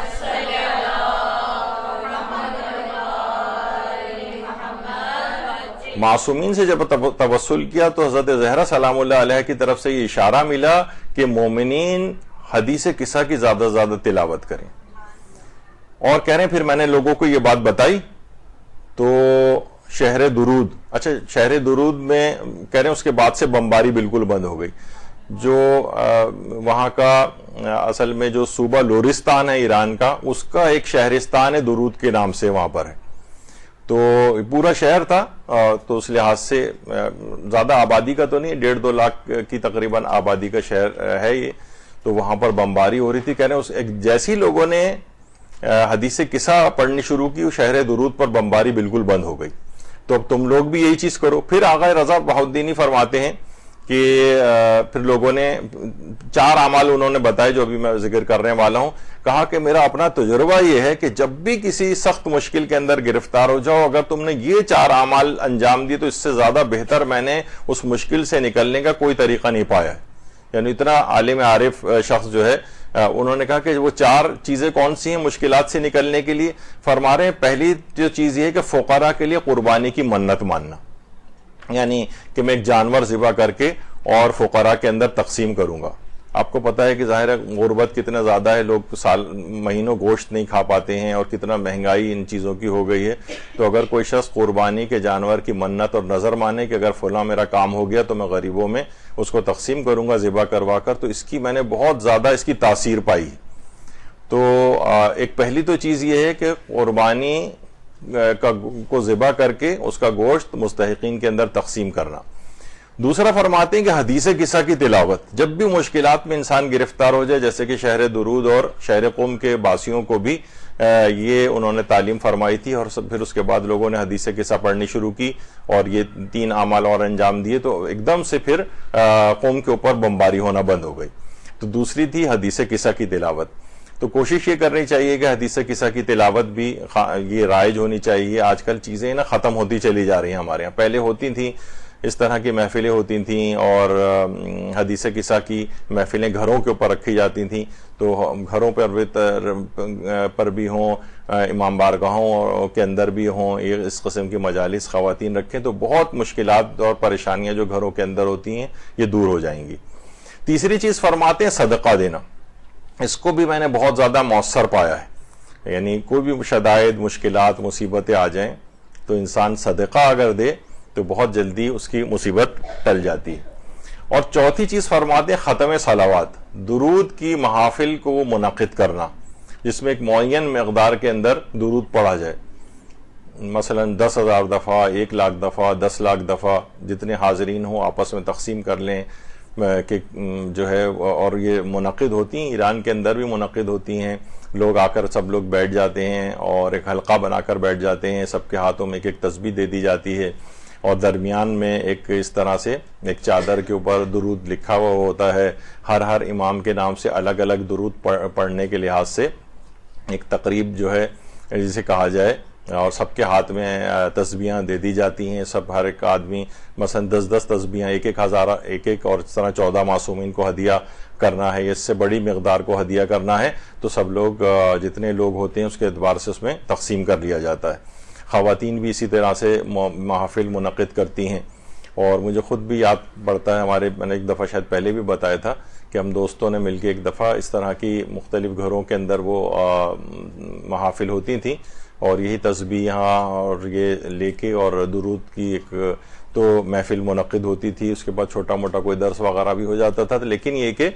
معصومین سے جب توسل کیا تو حضرت زہرا سلام اللہ علیہ کی طرف سے یہ اشارہ ملا کہ مومنین حدیث قصہ کی زیادہ سے زیادہ تلاوت کریں، اور کہہ رہے ہیں پھر میں نے لوگوں کو یہ بات بتائی تو شہر درود، اچھا شہر درود میں کہہ رہے ہیں اس کے بعد سے بمباری بالکل بند ہو گئی۔ جو وہاں کا اصل میں جو صوبہ لورستان ہے ایران کا، اس کا ایک شہرستان ہے درود کے نام سے وہاں پر ہے، تو تو پورا شہر تھا، تو اس لحاظ سے زیادہ آبادی کا تو نہیں، 1.5-2 لاکھ کی تقریباً آبادی کا شہر ہے یہ. تو وہاں پر بمباری ہو رہی تھی. کہہ رہے ہیں جیسی لوگوں نے حدیث قصہ پڑھنی شروع کی، شہر درود پر بمباری بالکل بند ہو گئی. تو اب تم لوگ بھی یہی چیز کرو. پھر آقا رضا بہاؤالدینی فرماتے ہیں کہ پھر لوگوں نے 4 اعمال انہوں نے بتائے جو ابھی میں ذکر کرنے والا ہوں. کہا کہ میرا اپنا تجربہ یہ ہے کہ جب بھی کسی سخت مشکل کے اندر گرفتار ہو جاؤ، اگر تم نے یہ 4 اعمال انجام دیے تو اس سے زیادہ بہتر میں نے اس مشکل سے نکلنے کا کوئی طریقہ نہیں پایا ہے. یعنی اتنا عالم عارف شخص جو ہے، انہوں نے کہا کہ وہ 4 چیزیں کون سی ہیں مشکلات سے نکلنے کے لیے. فرما رہے ہیں پہلی جو چیز یہ ہے کہ فقراء کے لیے قربانی کی منت ماننا، یعنی کہ میں ایک جانور ذبح کر کے اور فقراء کے اندر تقسیم کروں گا. آپ کو پتا ہے کہ ظاہر ہے غربت کتنا زیادہ ہے، لوگ مہینوں گوشت نہیں کھا پاتے ہیں اور کتنا مہنگائی ان چیزوں کی ہو گئی ہے. تو اگر کوئی شخص قربانی کے جانور کی منت اور نظر مانے کہ اگر فلاں میرا کام ہو گیا تو میں غریبوں میں اس کو تقسیم کروں گا ذبح کروا کر، تو اس کی میں نے بہت زیادہ اس کی تاثیر پائی. تو ایک پہلی تو چیز یہ ہے کہ قربانی کو ذبح کر کے اس کا گوشت مستحقین کے اندر تقسیم کرنا. دوسرا فرماتے ہیں کہ حدیث قصہ کی تلاوت. جب بھی مشکلات میں انسان گرفتار ہو جائے، جیسے کہ شہر درود اور شہر قم کے باسیوں کو بھی یہ انہوں نے تعلیم فرمائی تھی، اور پھر اس کے بعد لوگوں نے حدیث قصہ پڑھنی شروع کی اور یہ 3 اعمال اور انجام دیے، تو ایک دم سے پھر قوم کے اوپر بمباری ہونا بند ہو گئی. تو دوسری تھی حدیث قصہ کی تلاوت. تو کوشش یہ کرنی چاہیے کہ حدیث قصہ کی تلاوت بھی یہ رائج ہونی چاہیے. آج کل چیزیں نا ختم ہوتی چلی جا رہی ہیں ہمارے یہاں. پہلے ہوتی تھیں اس طرح کی محفلیں ہوتی تھیں، اور حدیث قصہ کی محفلیں گھروں کے اوپر رکھی جاتی تھیں. تو گھروں پر بھی ہوں، امام بارگاہوں کے اندر بھی ہوں، اس قسم کی مجالس خواتین رکھیں تو بہت مشکلات اور پریشانیاں جو گھروں کے اندر ہوتی ہیں یہ دور ہو جائیں گی. تیسری چیز فرماتے ہیں صدقہ دینا. اس کو بھی میں نے بہت زیادہ مؤثر پایا ہے. یعنی کوئی بھی شدائد، مشکلات، مصیبتیں آ جائیں تو انسان صدقہ اگر دے تو بہت جلدی اس کی مصیبت ٹل جاتی ہے. اور چوتھی چیز فرماتے ہیں ختم صلوات، درود کی محافل کو منعقد کرنا، جس میں ایک معین مقدار کے اندر درود پڑھا جائے. مثلا 10,000 دفعہ، 1 لاکھ دفعہ، 10 لاکھ دفعہ، جتنے حاضرین ہوں آپس میں تقسیم کر لیں کہ جو ہے. اور یہ منعقد ہوتی ہیں، ایران کے اندر بھی منعقد ہوتی ہیں. لوگ آ کر سب لوگ بیٹھ جاتے ہیں اور ایک حلقہ بنا کر بیٹھ جاتے ہیں، سب کے ہاتھوں میں ایک تسبیح دے دی جاتی ہے، اور درمیان میں ایک اس طرح سے ایک چادر کے اوپر درود لکھا ہوا ہوتا ہے. ہر امام کے نام سے الگ الگ درود پڑھنے کے لحاظ سے ایک تقریب جو ہے جسے کہا جائے، اور سب کے ہاتھ میں تسبیحاں دے دی جاتی ہیں. سب ہر ایک آدمی مثلا 10 تسبیحاں، 1,000 ایک اور اس طرح 14 معصومین کو ہدیہ کرنا ہے، اس سے بڑی مقدار کو ہدیہ کرنا ہے. تو سب لوگ جتنے لوگ ہوتے ہیں اس کے اعتبار سے اس میں تقسیم کر لیا جاتا ہے. خواتین بھی اسی طرح سے محافل منعقد کرتی ہیں. اور مجھے خود بھی یاد پڑتا ہے، میں نے ایک دفعہ شاید پہلے بھی بتایا تھا کہ ہم دوستوں نے مل کے ایک دفعہ اس طرح کی مختلف گھروں کے اندر وہ محافل ہوتی تھیں، اور یہی تسبیح اور یہ لے کے اور درود کی ایک تو محفل منعقد ہوتی تھی. اس کے بعد چھوٹا موٹا کوئی درس وغیرہ بھی ہو جاتا تھا. لیکن یہ کہ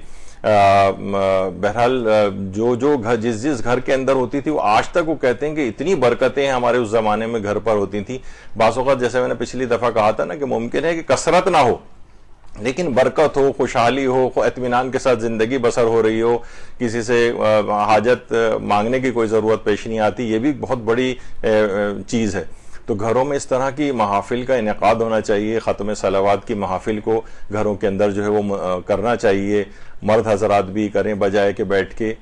بہرحال جو گھر جس گھر کے اندر ہوتی تھی وہ آج تک وہ کہتے ہیں کہ اتنی برکتیں ہمارے اس زمانے میں گھر پر ہوتی تھیں. بعض اوقات جیسے میں نے پچھلی دفعہ کہا تھا نا کہ ممکن ہے کہ کثرت نہ ہو لیکن برکت ہو، خوشحالی ہو، اطمینان کے ساتھ زندگی بسر ہو رہی ہو، کسی سے حاجت مانگنے کی کوئی ضرورت پیش نہیں آتی. یہ بھی بہت بڑی چیز ہے. تو گھروں میں اس طرح کی محافل کا انعقاد ہونا چاہیے. ختم صلوات کی محافل کو گھروں کے اندر جو ہے وہ کرنا چاہیے. مرد حضرات بھی کریں، بجائے کہ بیٹھ کے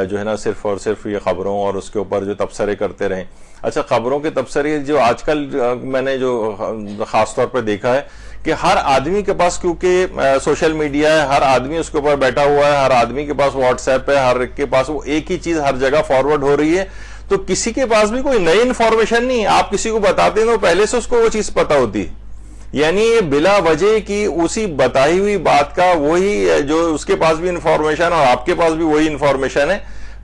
جو ہے نا صرف اور صرف یہ خبروں اور اس کے اوپر جو تبصرے کرتے رہیں. اچھا، خبروں کے تبصرے جو آج کل میں نے جو خاص طور پر دیکھا ہے کہ ہر آدمی کے پاس کیونکہ سوشل میڈیا ہے، ہر آدمی اس کے اوپر بیٹھا ہوا ہے، ہر آدمی کے پاس واٹس ایپ ہے، ہر ایک کے پاس وہ ایک ہی چیز ہر جگہ فارورڈ ہو رہی ہے. تو کسی کے پاس بھی کوئی نئی انفارمیشن نہیں. آپ کسی کو بتاتے ہیں تو پہلے سے اس کو وہ چیز پتا ہوتی ہے. یعنی بلا وجہ کی اسی بتائی ہوئی بات کا وہی جو اس کے پاس بھی انفارمیشن اور آپ کے پاس بھی وہی انفارمیشن ہے،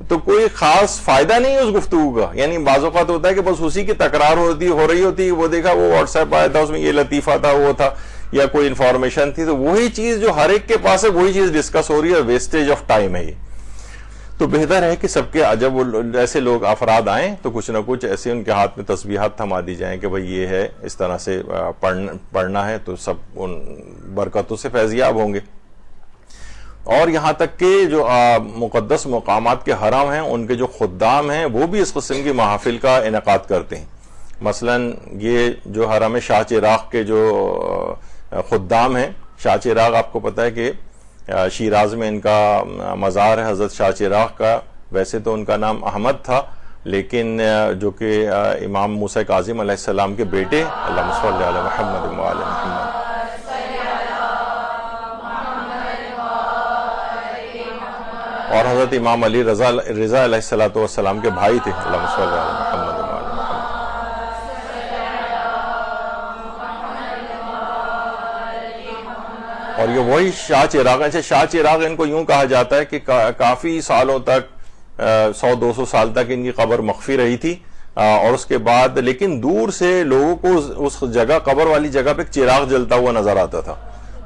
تو کوئی خاص فائدہ نہیں ہے اس گفتگو کا. یعنی بعض اوقات ہوتا ہے کہ بس اسی کی تکرار ہو رہی ہوتی. وہ دیکھا وہ واٹس ایپ آیا تھا، اس میں یہ لطیفہ تھا، وہ تھا، یا کوئی انفارمیشن تھی، تو وہی چیز جو ہر ایک کے پاس ہے وہی چیز ڈسکس ہو رہی ہے. ویسٹیج آف ٹائم ہے یہ. تو بہتر ہے کہ سب کے جب ایسے لوگ افراد آئیں تو کچھ نہ کچھ ایسے ان کے ہاتھ میں تسبیحات تھما دی جائیں کہ بھئی یہ ہے، اس طرح سے پڑھنا ہے، تو سب ان برکتوں سے فیضیاب ہوں گے۔ اور یہاں تک کہ جو مقدس مقامات کے حرم ہیں ان کے جو خدام ہیں وہ بھی اس قسم کی محافل کا انعقاد کرتے ہیں۔ مثلا یہ جو حرم شاہ چراغ کے جو خدام ہیں، شاہ چراغ آپ کو پتہ ہے کہ شیراز میں ان کا مزار ہے حضرت شاہ چراغ کا، ویسے تو ان کا نام احمد تھا، لیکن جو کہ امام موسیٰ کاظم علیہ السلام کے بیٹے، اللہم صلی علی محمد و آل محمد، اور حضرت امام علی رضا علیہ السلام کے بھائی تھے، اللہم صلی علی محمد و آل محمد۔ اور یہ وہی شاہ چراغ ہے۔ شاہ چراغ ان کو یوں کہا جاتا ہے کہ کافی سالوں تک 100-200 سال تک ان کی قبر مخفی رہی تھی، اور اس کے بعد لیکن دور سے لوگوں کو اس جگہ، قبر والی جگہ پہ چراغ جلتا ہوا نظر آتا تھا،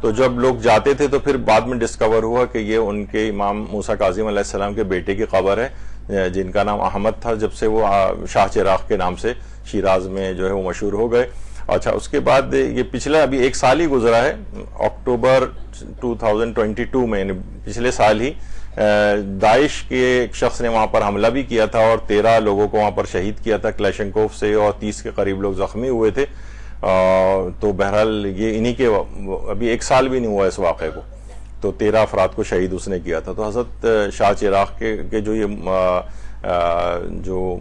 تو جب لوگ جاتے تھے تو پھر بعد میں ڈسکور ہوا کہ یہ ان کے امام موسیٰ کاظم علیہ السلام کے بیٹے کی قبر ہے، جن کا نام احمد تھا، جب سے وہ شاہ چراغ کے نام سے شیراز میں جو ہے وہ مشہور ہو گئے۔ اچھا، اس کے بعد یہ پچھلا ابھی ایک سال ہی گزرا ہے، اکتوبر 2022 میں، پچھلے سال ہی داعش کے ایک شخص نے وہاں پر حملہ بھی کیا تھا اور 13 لوگوں کو وہاں پر شہید کیا تھا کلیشنکوف سے، اور 30 کے قریب لوگ زخمی ہوئے تھے۔ تو بہرحال یہ انہی کے ابھی ایک سال بھی نہیں ہوا اس واقعے کو، تو 13 افراد کو شہید اس نے کیا تھا۔ تو حضرت شاہ چراغ کے جو یہ جو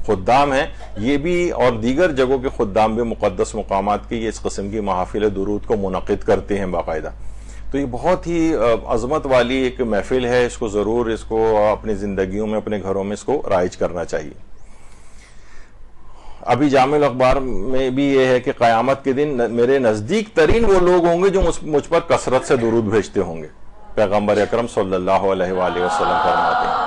خدام ہیں، یہ بھی اور دیگر جگہوں کے خدام بھی مقدس مقامات کی یہ اس قسم کی محافل درود کو منعقد کرتے ہیں باقاعدہ۔ تو یہ بہت ہی عظمت والی ایک محفل ہے، اس کو ضرور اس کو اپنی زندگیوں میں، اپنے گھروں میں اس کو رائج کرنا چاہیے۔ ابھی جامع الاخبار میں بھی یہ ہے کہ قیامت کے دن میرے نزدیک ترین وہ لوگ ہوں گے جو مجھ پر کثرت سے درود بھیجتے ہوں گے، پیغمبر اکرم صلی اللہ علیہ وآلہ وسلم فرماتے ہیں۔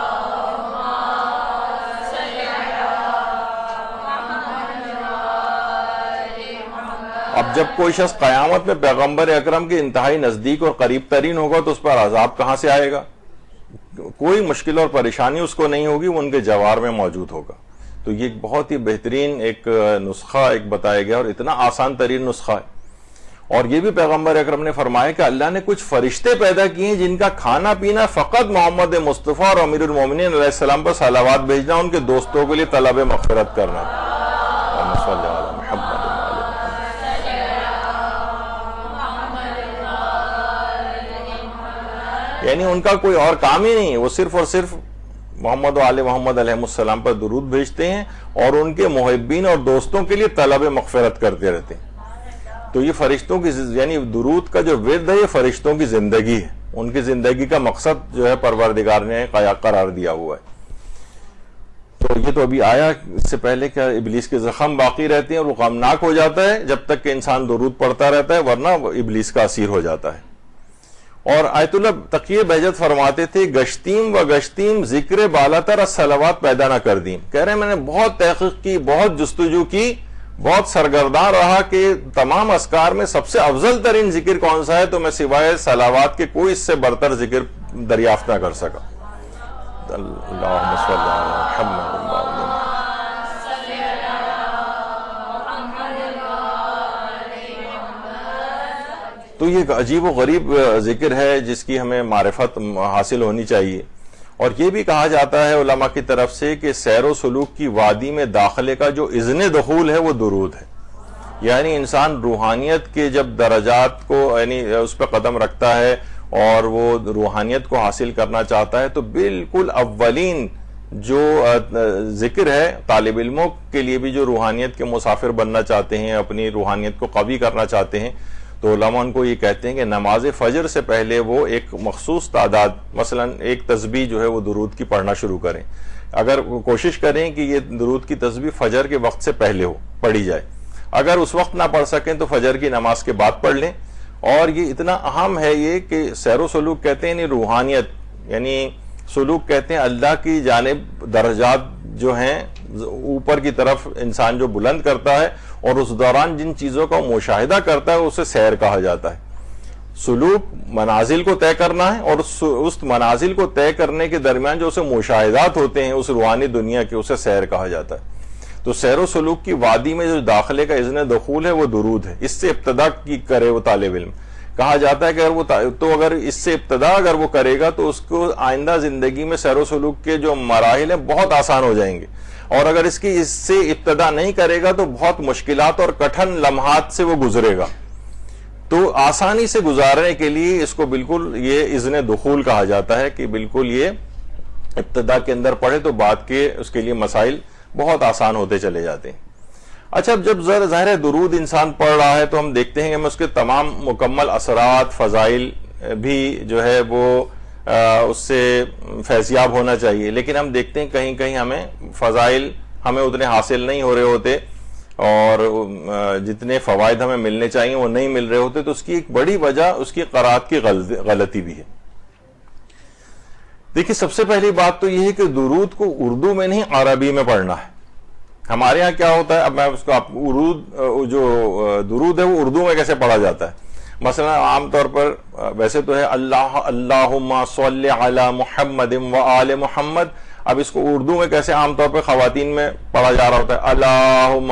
اب جب کوئی شخص قیامت میں پیغمبر اکرم کے انتہائی نزدیک اور قریب ترین ہوگا تو اس پر عذاب کہاں سے آئے گا؟ کوئی مشکل اور پریشانی اس کو نہیں ہوگی، وہ ان کے جوار میں موجود ہوگا۔ تو یہ بہت ہی بہترین ایک نسخہ ایک بتایا گیا، اور اتنا آسان ترین نسخہ ہے۔ اور یہ بھی پیغمبر اکرم نے فرمایا کہ اللہ نے کچھ فرشتے پیدا کیے ہیں جن کا کھانا پینا فقط محمد مصطفیٰ اور امیر المومنین علیہ السلام پر صلوات بھیجنا، ان کے دوستوں کے لیے طلب مغفرت کرنا۔ یعنی ان کا کوئی اور کام ہی نہیں ہے، وہ صرف اور صرف محمد و آل محمد علیہ السلام پر درود بھیجتے ہیں اور ان کے محبین اور دوستوں کے لیے طلب مغفرت کرتے رہتے ہیں۔ تو یہ فرشتوں کی یعنی درود کا جو ورد ہے یہ فرشتوں کی زندگی ہے، ان کی زندگی کا مقصد جو ہے پروردگار نے قرار دیا ہوا ہے۔ تو یہ تو ابھی آیا، اس سے پہلے کہ ابلیس کے زخم باقی رہتے ہیں اور وہ غمناک ہو جاتا ہے جب تک کہ انسان درود پڑھتا رہتا ہے، ورنہ وہ ابلیس کا اسیر ہو جاتا ہے۔ اور آیت اللہ تقی بہجت فرماتے تھے، گشتیم و گشتیم ذکر بالاتر الصلوات پیدا نہ کر دیں۔ کہہ رہے ہیں میں نے بہت تحقیق کی، بہت جستجو کی، بہت سرگرداں رہا کہ تمام اذکار میں سب سے افضل ترین ذکر کون سا ہے، تو میں سوائے صلوات کے کوئی اس سے برتر ذکر دریافت نہ کر سکا۔ اللہم صلی علی محمد۔ تو یہ ایک عجیب و غریب ذکر ہے جس کی ہمیں معرفت حاصل ہونی چاہیے۔ اور یہ بھی کہا جاتا ہے علماء کی طرف سے کہ سیر و سلوک کی وادی میں داخلے کا جو اذن دخول ہے وہ درود ہے۔ یعنی انسان روحانیت کے جب درجات کو یعنی اس پہ قدم رکھتا ہے اور وہ روحانیت کو حاصل کرنا چاہتا ہے، تو بالکل اولین جو ذکر ہے طالب علموں کے لیے بھی جو روحانیت کے مسافر بننا چاہتے ہیں، اپنی روحانیت کو قوی کرنا چاہتے ہیں، تو علماء ان کو یہ کہتے ہیں کہ نماز فجر سے پہلے وہ ایک مخصوص تعداد، مثلا ایک تسبیح جو ہے وہ درود کی پڑھنا شروع کریں۔ اگر کوشش کریں کہ یہ درود کی تسبیح فجر کے وقت سے پہلے پڑھی جائے، اگر اس وقت نہ پڑھ سکیں تو فجر کی نماز کے بعد پڑھ لیں۔ اور یہ اتنا اہم ہے یہ کہ سیر و سلوک کہتے ہیں، یعنی روحانیت، یعنی سلوک کہتے ہیں اللہ کی جانب درجات جو ہیں اوپر کی طرف انسان جو بلند کرتا ہے، اور اس دوران جن چیزوں کا مشاہدہ کرتا ہے اسے سیر کہا جاتا ہے۔ سلوک منازل کو طے کرنا ہے، اور اس منازل کو طے کرنے کے درمیان جو اسے مشاہدات ہوتے ہیں اس روحانی دنیا کے، اسے سیر کہا جاتا ہے۔ تو سیر و سلوک کی وادی میں جو داخلے کا اذن دخول ہے وہ درود ہے، اس سے ابتدا کی کرے وہ طالب علم۔ کہا جاتا ہے کہ اگر اس سے ابتدا اگر وہ کرے گا تو اس کو آئندہ زندگی میں سیر و سلوک کے جو مراحل ہیں بہت آسان ہو جائیں گے، اور اگر اس سے ابتدا نہیں کرے گا تو بہت مشکلات اور کٹھن لمحات سے وہ گزرے گا۔ تو آسانی سے گزارنے کے لیے اس کو بالکل یہ اذن دخول کہا جاتا ہے کہ بالکل یہ ابتدا کے اندر پڑھے تو بعد کے اس کے لیے مسائل بہت آسان ہوتے چلے جاتے ہیں۔ اچھا، جب ظاہر درود انسان پڑھ رہا ہے تو ہم دیکھتے ہیں کہ اس کے تمام مکمل اثرات، فضائل بھی جو ہے وہ اس سے فیضیاب ہونا چاہیے، لیکن ہم دیکھتے ہیں کہیں کہیں ہمیں فضائل ہمیں اتنے حاصل نہیں ہو رہے ہوتے، اور جتنے فوائد ہمیں ملنے چاہیے وہ نہیں مل رہے ہوتے۔ تو اس کی ایک بڑی وجہ اس کی قرات کی غلطی بھی ہے۔ دیکھیے، سب سے پہلی بات تو یہ ہے کہ درود کو اردو میں نہیں عربی میں پڑھنا ہے۔ ہمارے ہاں کیا ہوتا ہے، اب میں اس کو جو درود ہے وہ اردو میں کیسے پڑھا جاتا ہے؟ مثلا عام طور پر ویسے تو ہے اللہم صلی علی محمد و آل محمد، اب اس کو اردو میں کیسے عام طور پر خواتین میں پڑھا جا رہا ہوتا ہے، اللہم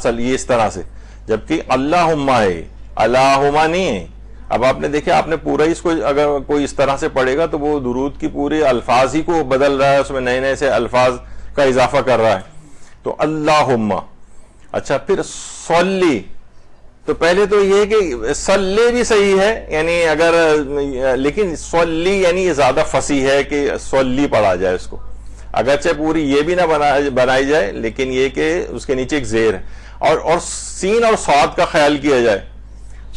صلی، اس طرح سے، جبکہ اللہم ہے، اللہم نہیں ہے۔ اب آپ نے دیکھا، آپ نے پورا اس کو اگر کوئی اس طرح سے پڑھے گا تو وہ درود کی پورے الفاظ ہی کو بدل رہا ہے، اس میں نئے نئے سے الفاظ کا اضافہ کر رہا ہے۔ تو اللہم، اچھا پھر صلی، تو پہلے تو یہ کہ صلی بھی صحیح ہے، یعنی اگر، لیکن صلی یعنی یہ زیادہ فصیح ہے کہ صلی پڑھا جائے اس کو، اگرچہ پوری یہ بھی نہ بنائی جائے، لیکن یہ کہ اس کے نیچے ایک زیر ہے، اور سین اور صاد کا خیال کیا جائے۔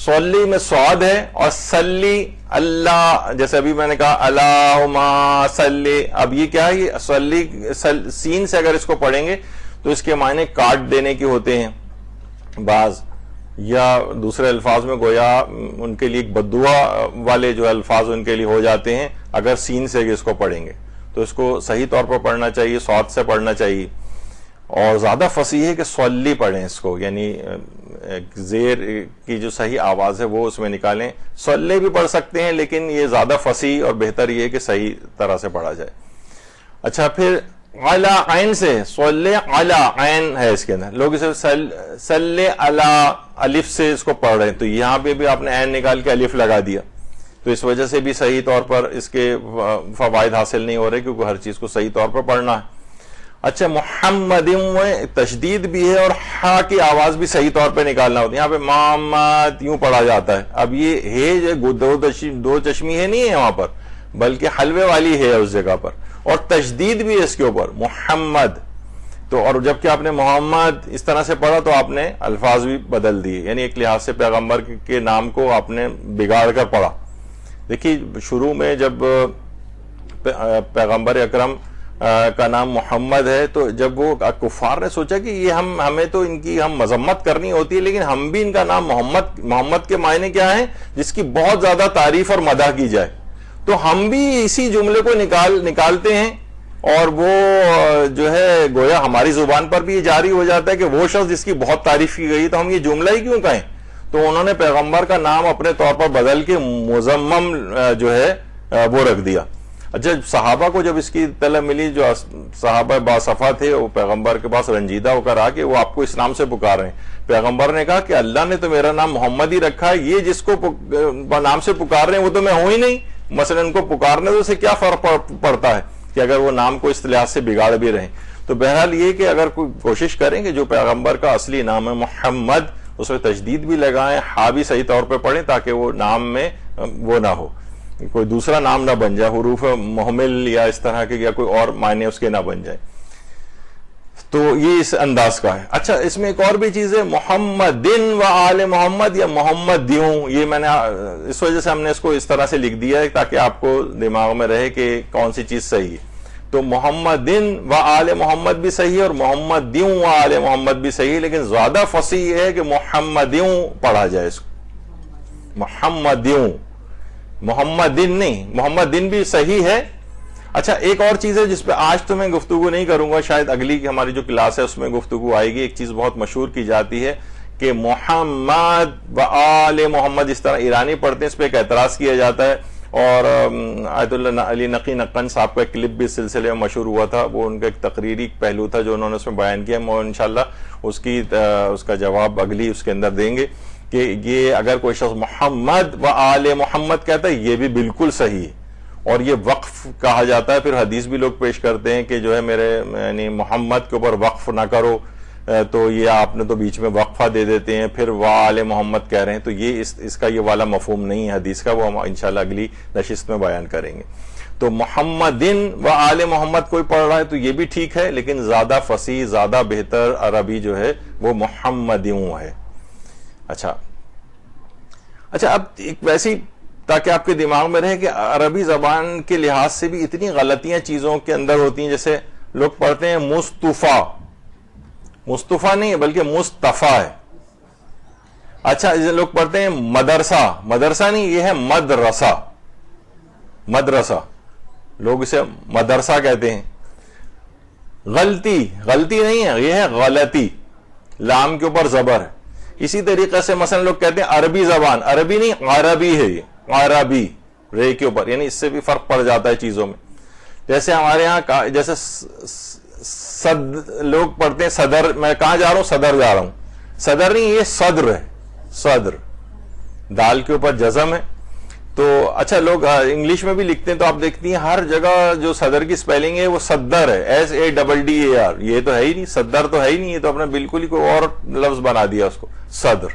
صلی میں صاد ہے، اور صلی اللہ، جیسے ابھی میں نے کہا اللہم صلی، اب یہ کیا ہے، یہ صلی سین سے اگر اس کو پڑھیں گے تو اس کے معنی کاٹ دینے کے ہوتے ہیں بعض، یا دوسرے الفاظ میں گویا ان کے لیے ایک بددعا والے جو الفاظ ان کے لیے ہو جاتے ہیں اگر سین سے اس کو پڑھیں گے۔ تو اس کو صحیح طور پر پڑھنا چاہیے، صاد سے پڑھنا چاہیے، اور زیادہ فصیح ہے کہ صلی پڑھیں اس کو، یعنی زیر کی جو صحیح آواز ہے وہ اس میں نکالیں۔ صلی بھی پڑھ سکتے ہیں، لیکن یہ زیادہ فصیح اور بہتر یہ ہے کہ صحیح طرح سے پڑھا جائے۔ اچھا، پھر علی عین سے، صلی علی عین ہے اس کے اندر، لوگ اسے صلی علی الف سے اس کو پڑھ رہے ہیں، تو یہاں پہ بھی آپ نے عین نکال کے الف لگا دیا، تو اس وجہ سے بھی صحیح طور پر اس کے فوائد حاصل نہیں ہو رہے، کیونکہ ہر چیز کو صحیح طور پر پڑھنا ہے۔ اچھا، محمد میں تشدید بھی ہے، اور ہا کی آواز بھی صحیح طور پہ نکالنا ہوتی ہے۔ یہاں پہ محمد یوں پڑھا جاتا ہے، اب یہ ہے جو دو چشمی ہے نہیں ہے وہاں پر، بلکہ حلوے والی ہے اس جگہ پر، اور تشدید بھی ہے اس کے اوپر، محمد۔ تو اور جب کہ آپ نے محمد اس طرح سے پڑھا تو آپ نے الفاظ بھی بدل دیے، یعنی ایک لحاظ سے پیغمبر کے نام کو آپ نے بگاڑ کر پڑھا۔ دیکھیے، شروع میں جب پیغمبر اکرم کا نام محمد ہے تو جب وہ کفار نے سوچا کہ یہ ہمیں تو ان کی ہم مذمت کرنی ہوتی ہے، لیکن ہم بھی ان کا نام محمد کے معنی کیا ہیں، جس کی بہت زیادہ تعریف اور مدح کی جائے، تو ہم بھی اسی جملے کو نکالتے ہیں، اور وہ جو ہے گویا ہماری زبان پر بھی یہ جاری ہو جاتا ہے کہ وہ شخص جس کی بہت تعریف کی گئی تو ہم یہ جملہ ہی کیوں کہیں۔ تو انہوں نے پیغمبر کا نام اپنے طور پر بدل کے مزمم جو ہے وہ رکھ دیا۔ اچھا، صحابہ کو جب اس کی اطلاع ملی، جو صحابہ باصفا تھے، وہ پیغمبر کے پاس رنجیدہ ہو کر آ کے وہ آپ کو اس نام سے پکار رہے ہیں۔ پیغمبر نے کہا کہ اللہ نے تو میرا نام محمد ہی رکھا ہے، یہ جس کو نام سے پکار رہے ہیں وہ تو میں ہوں ہی نہیں، مثلا ان کو پکارنے سے کیا فرق پڑتا ہے کہ اگر وہ نام کو اس لحاظ سے بگاڑ بھی رہے۔ تو بہرحال یہ کہ اگر کوئی کوشش کریں کہ جو پیغمبر کا اصلی نام ہے محمد، اس میں تجدید بھی لگائیں، ہا بھی صحیح طور پہ پڑھیں، تاکہ وہ نام میں وہ نہ ہو، کوئی دوسرا نام نہ بن جائے، حروف محمل یا اس طرح کے یا کوئی اور معنی اس کے نہ بن جائے۔ تو یہ اس انداز کا ہے۔ اچھا، اس میں ایک اور بھی چیز ہے، محمدن و آل محمد یا محمدیوں، یہ میں نے اس وجہ سے ہم نے اس کو اس طرح سے لکھ دیا ہے تاکہ آپ کو دماغ میں رہے کہ کون سی چیز صحیح ہے۔ تو محمدن و آل محمد بھی صحیح ہے، اور محمدیوں و آل محمد بھی صحیح ہے، لیکن زیادہ فصیح ہے کہ محمدیوں پڑھا جائے اس کو، محمدیوں، محمدن نہیں، محمدن بھی صحیح ہے۔ اچھا، ایک اور چیز ہے جس پہ آج تو میں گفتگو نہیں کروں گا، شاید اگلی ہماری جو کلاس ہے اس میں گفتگو آئے گی۔ ایک چیز بہت مشہور کی جاتی ہے کہ محمد و آل محمد اس طرح ایرانی پڑھتے ہیں، اس پہ ایک اعتراض کیا جاتا ہے. اور آیت اللہ علی نقی نقن صاحب کا ایک کلپ بھی اس سلسلے میں مشہور ہوا تھا، وہ ان کا ایک تقریری پہلو تھا جو انہوں نے اس میں بیان کیا. اور انشاءاللہ اس کا جواب اگلی اس کے اندر دیں گے کہ یہ اگر کوئی شخص محمد و آل محمد کہتا ہے یہ بھی بالکل صحیح ہے، اور یہ وقف کہا جاتا ہے. پھر حدیث بھی لوگ پیش کرتے ہیں کہ جو ہے میرے یعنی محمد کے اوپر وقف نہ کرو، تو یہ آپ نے تو بیچ میں وقفہ دے دیتے ہیں، پھر وآل محمد کہہ رہے ہیں. تو یہ اس کا یہ والا مفہوم نہیں ہے حدیث کا، وہ ہم انشاءاللہ اگلی نشست میں بیان کریں گے. تو محمدن و آل محمد کوئی پڑھ رہا ہے تو یہ بھی ٹھیک ہے، لیکن زیادہ فصیح، زیادہ بہتر عربی جو ہے وہ محمدیوں ہے. اچھا اب ایک ویسی، تاکہ آپ کے دماغ میں رہے کہ عربی زبان کے لحاظ سے بھی اتنی غلطیاں چیزوں کے اندر ہوتی ہیں. جیسے لوگ پڑھتے ہیں مصطفیٰ نہیں ہے بلکہ مصطفیٰ ہے. اچھا لوگ پڑھتے ہیں مدرسہ نہیں، یہ ہے مدرسہ، لوگ اسے مدرسہ کہتے ہیں. غلطی نہیں ہے، یہ ہے غلطی، لام کے اوپر زبر ہے. اسی طریقے سے مثلا لوگ کہتے ہیں عربی زبان، عربی نہیں عربی ہے، یہ عربی رے کے اوپر، یعنی اس سے بھی فرق پڑ جاتا ہے چیزوں میں. جیسے ہمارے ہاں جیسے لوگ پڑھتے ہیں صدر، میں کہاں جا رہا ہوں؟ صدر جا رہا ہوں. صدر نہیں، یہ صدر ہے، صدر دال کے اوپر جزم ہے. تو اچھا لوگ انگلش میں بھی لکھتے ہیں تو آپ دیکھتی ہیں ہر جگہ جو صدر کی سپیلنگ ہے وہ صدر ہے، SADDAR. یہ تو ہے ہی نہیں، صدر تو ہے ہی نہیں، یہ تو اپنے بالکل ہی کوئی اور لفظ بنا دیا اس کو، صدر.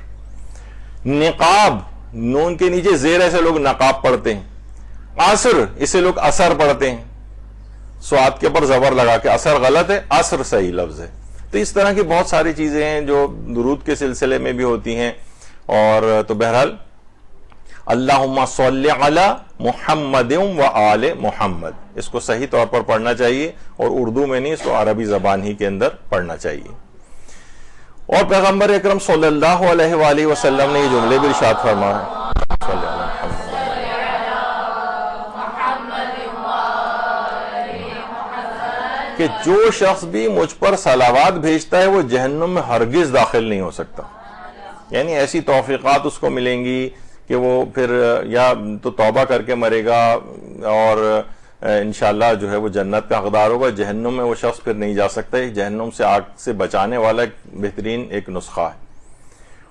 نقاب، نون کے نیچے زیر ایسے لوگ نقاب پڑھتے ہیں. عصر، اسے لوگ اثر پڑھتے ہیں، سواد کے اوپر زبر لگا کے. اثر غلط ہے، عصر صحیح لفظ ہے. تو اس طرح کی بہت ساری چیزیں ہیں جو درود کے سلسلے میں بھی ہوتی ہیں. اور تو بہرحال اللہم صلی علی محمد و آل محمد، اس کو صحیح طور پر پڑھنا چاہیے، اور اردو میں نہیں، اس کو عربی زبان ہی کے اندر پڑھنا چاہیے. اور پیغمبر اکرم صلی اللہ علیہ وآلہ وسلم نے یہ جملے بھی ارشاد فرمایا کہ جو شخص بھی مجھ پر صلوات بھیجتا ہے وہ جہنم میں ہرگز داخل نہیں ہو سکتا. یعنی ایسی توفیقات اس کو ملیں گی کہ وہ پھر یا تو توبہ کر کے مرے گا اور انشاءاللہ جو ہے وہ جنت کا حقدار ہوگا. جہنم میں وہ شخص پھر نہیں جا سکتا. جہنم سے آگ سے بچانے والا ایک بہترین ایک نسخہ ہے.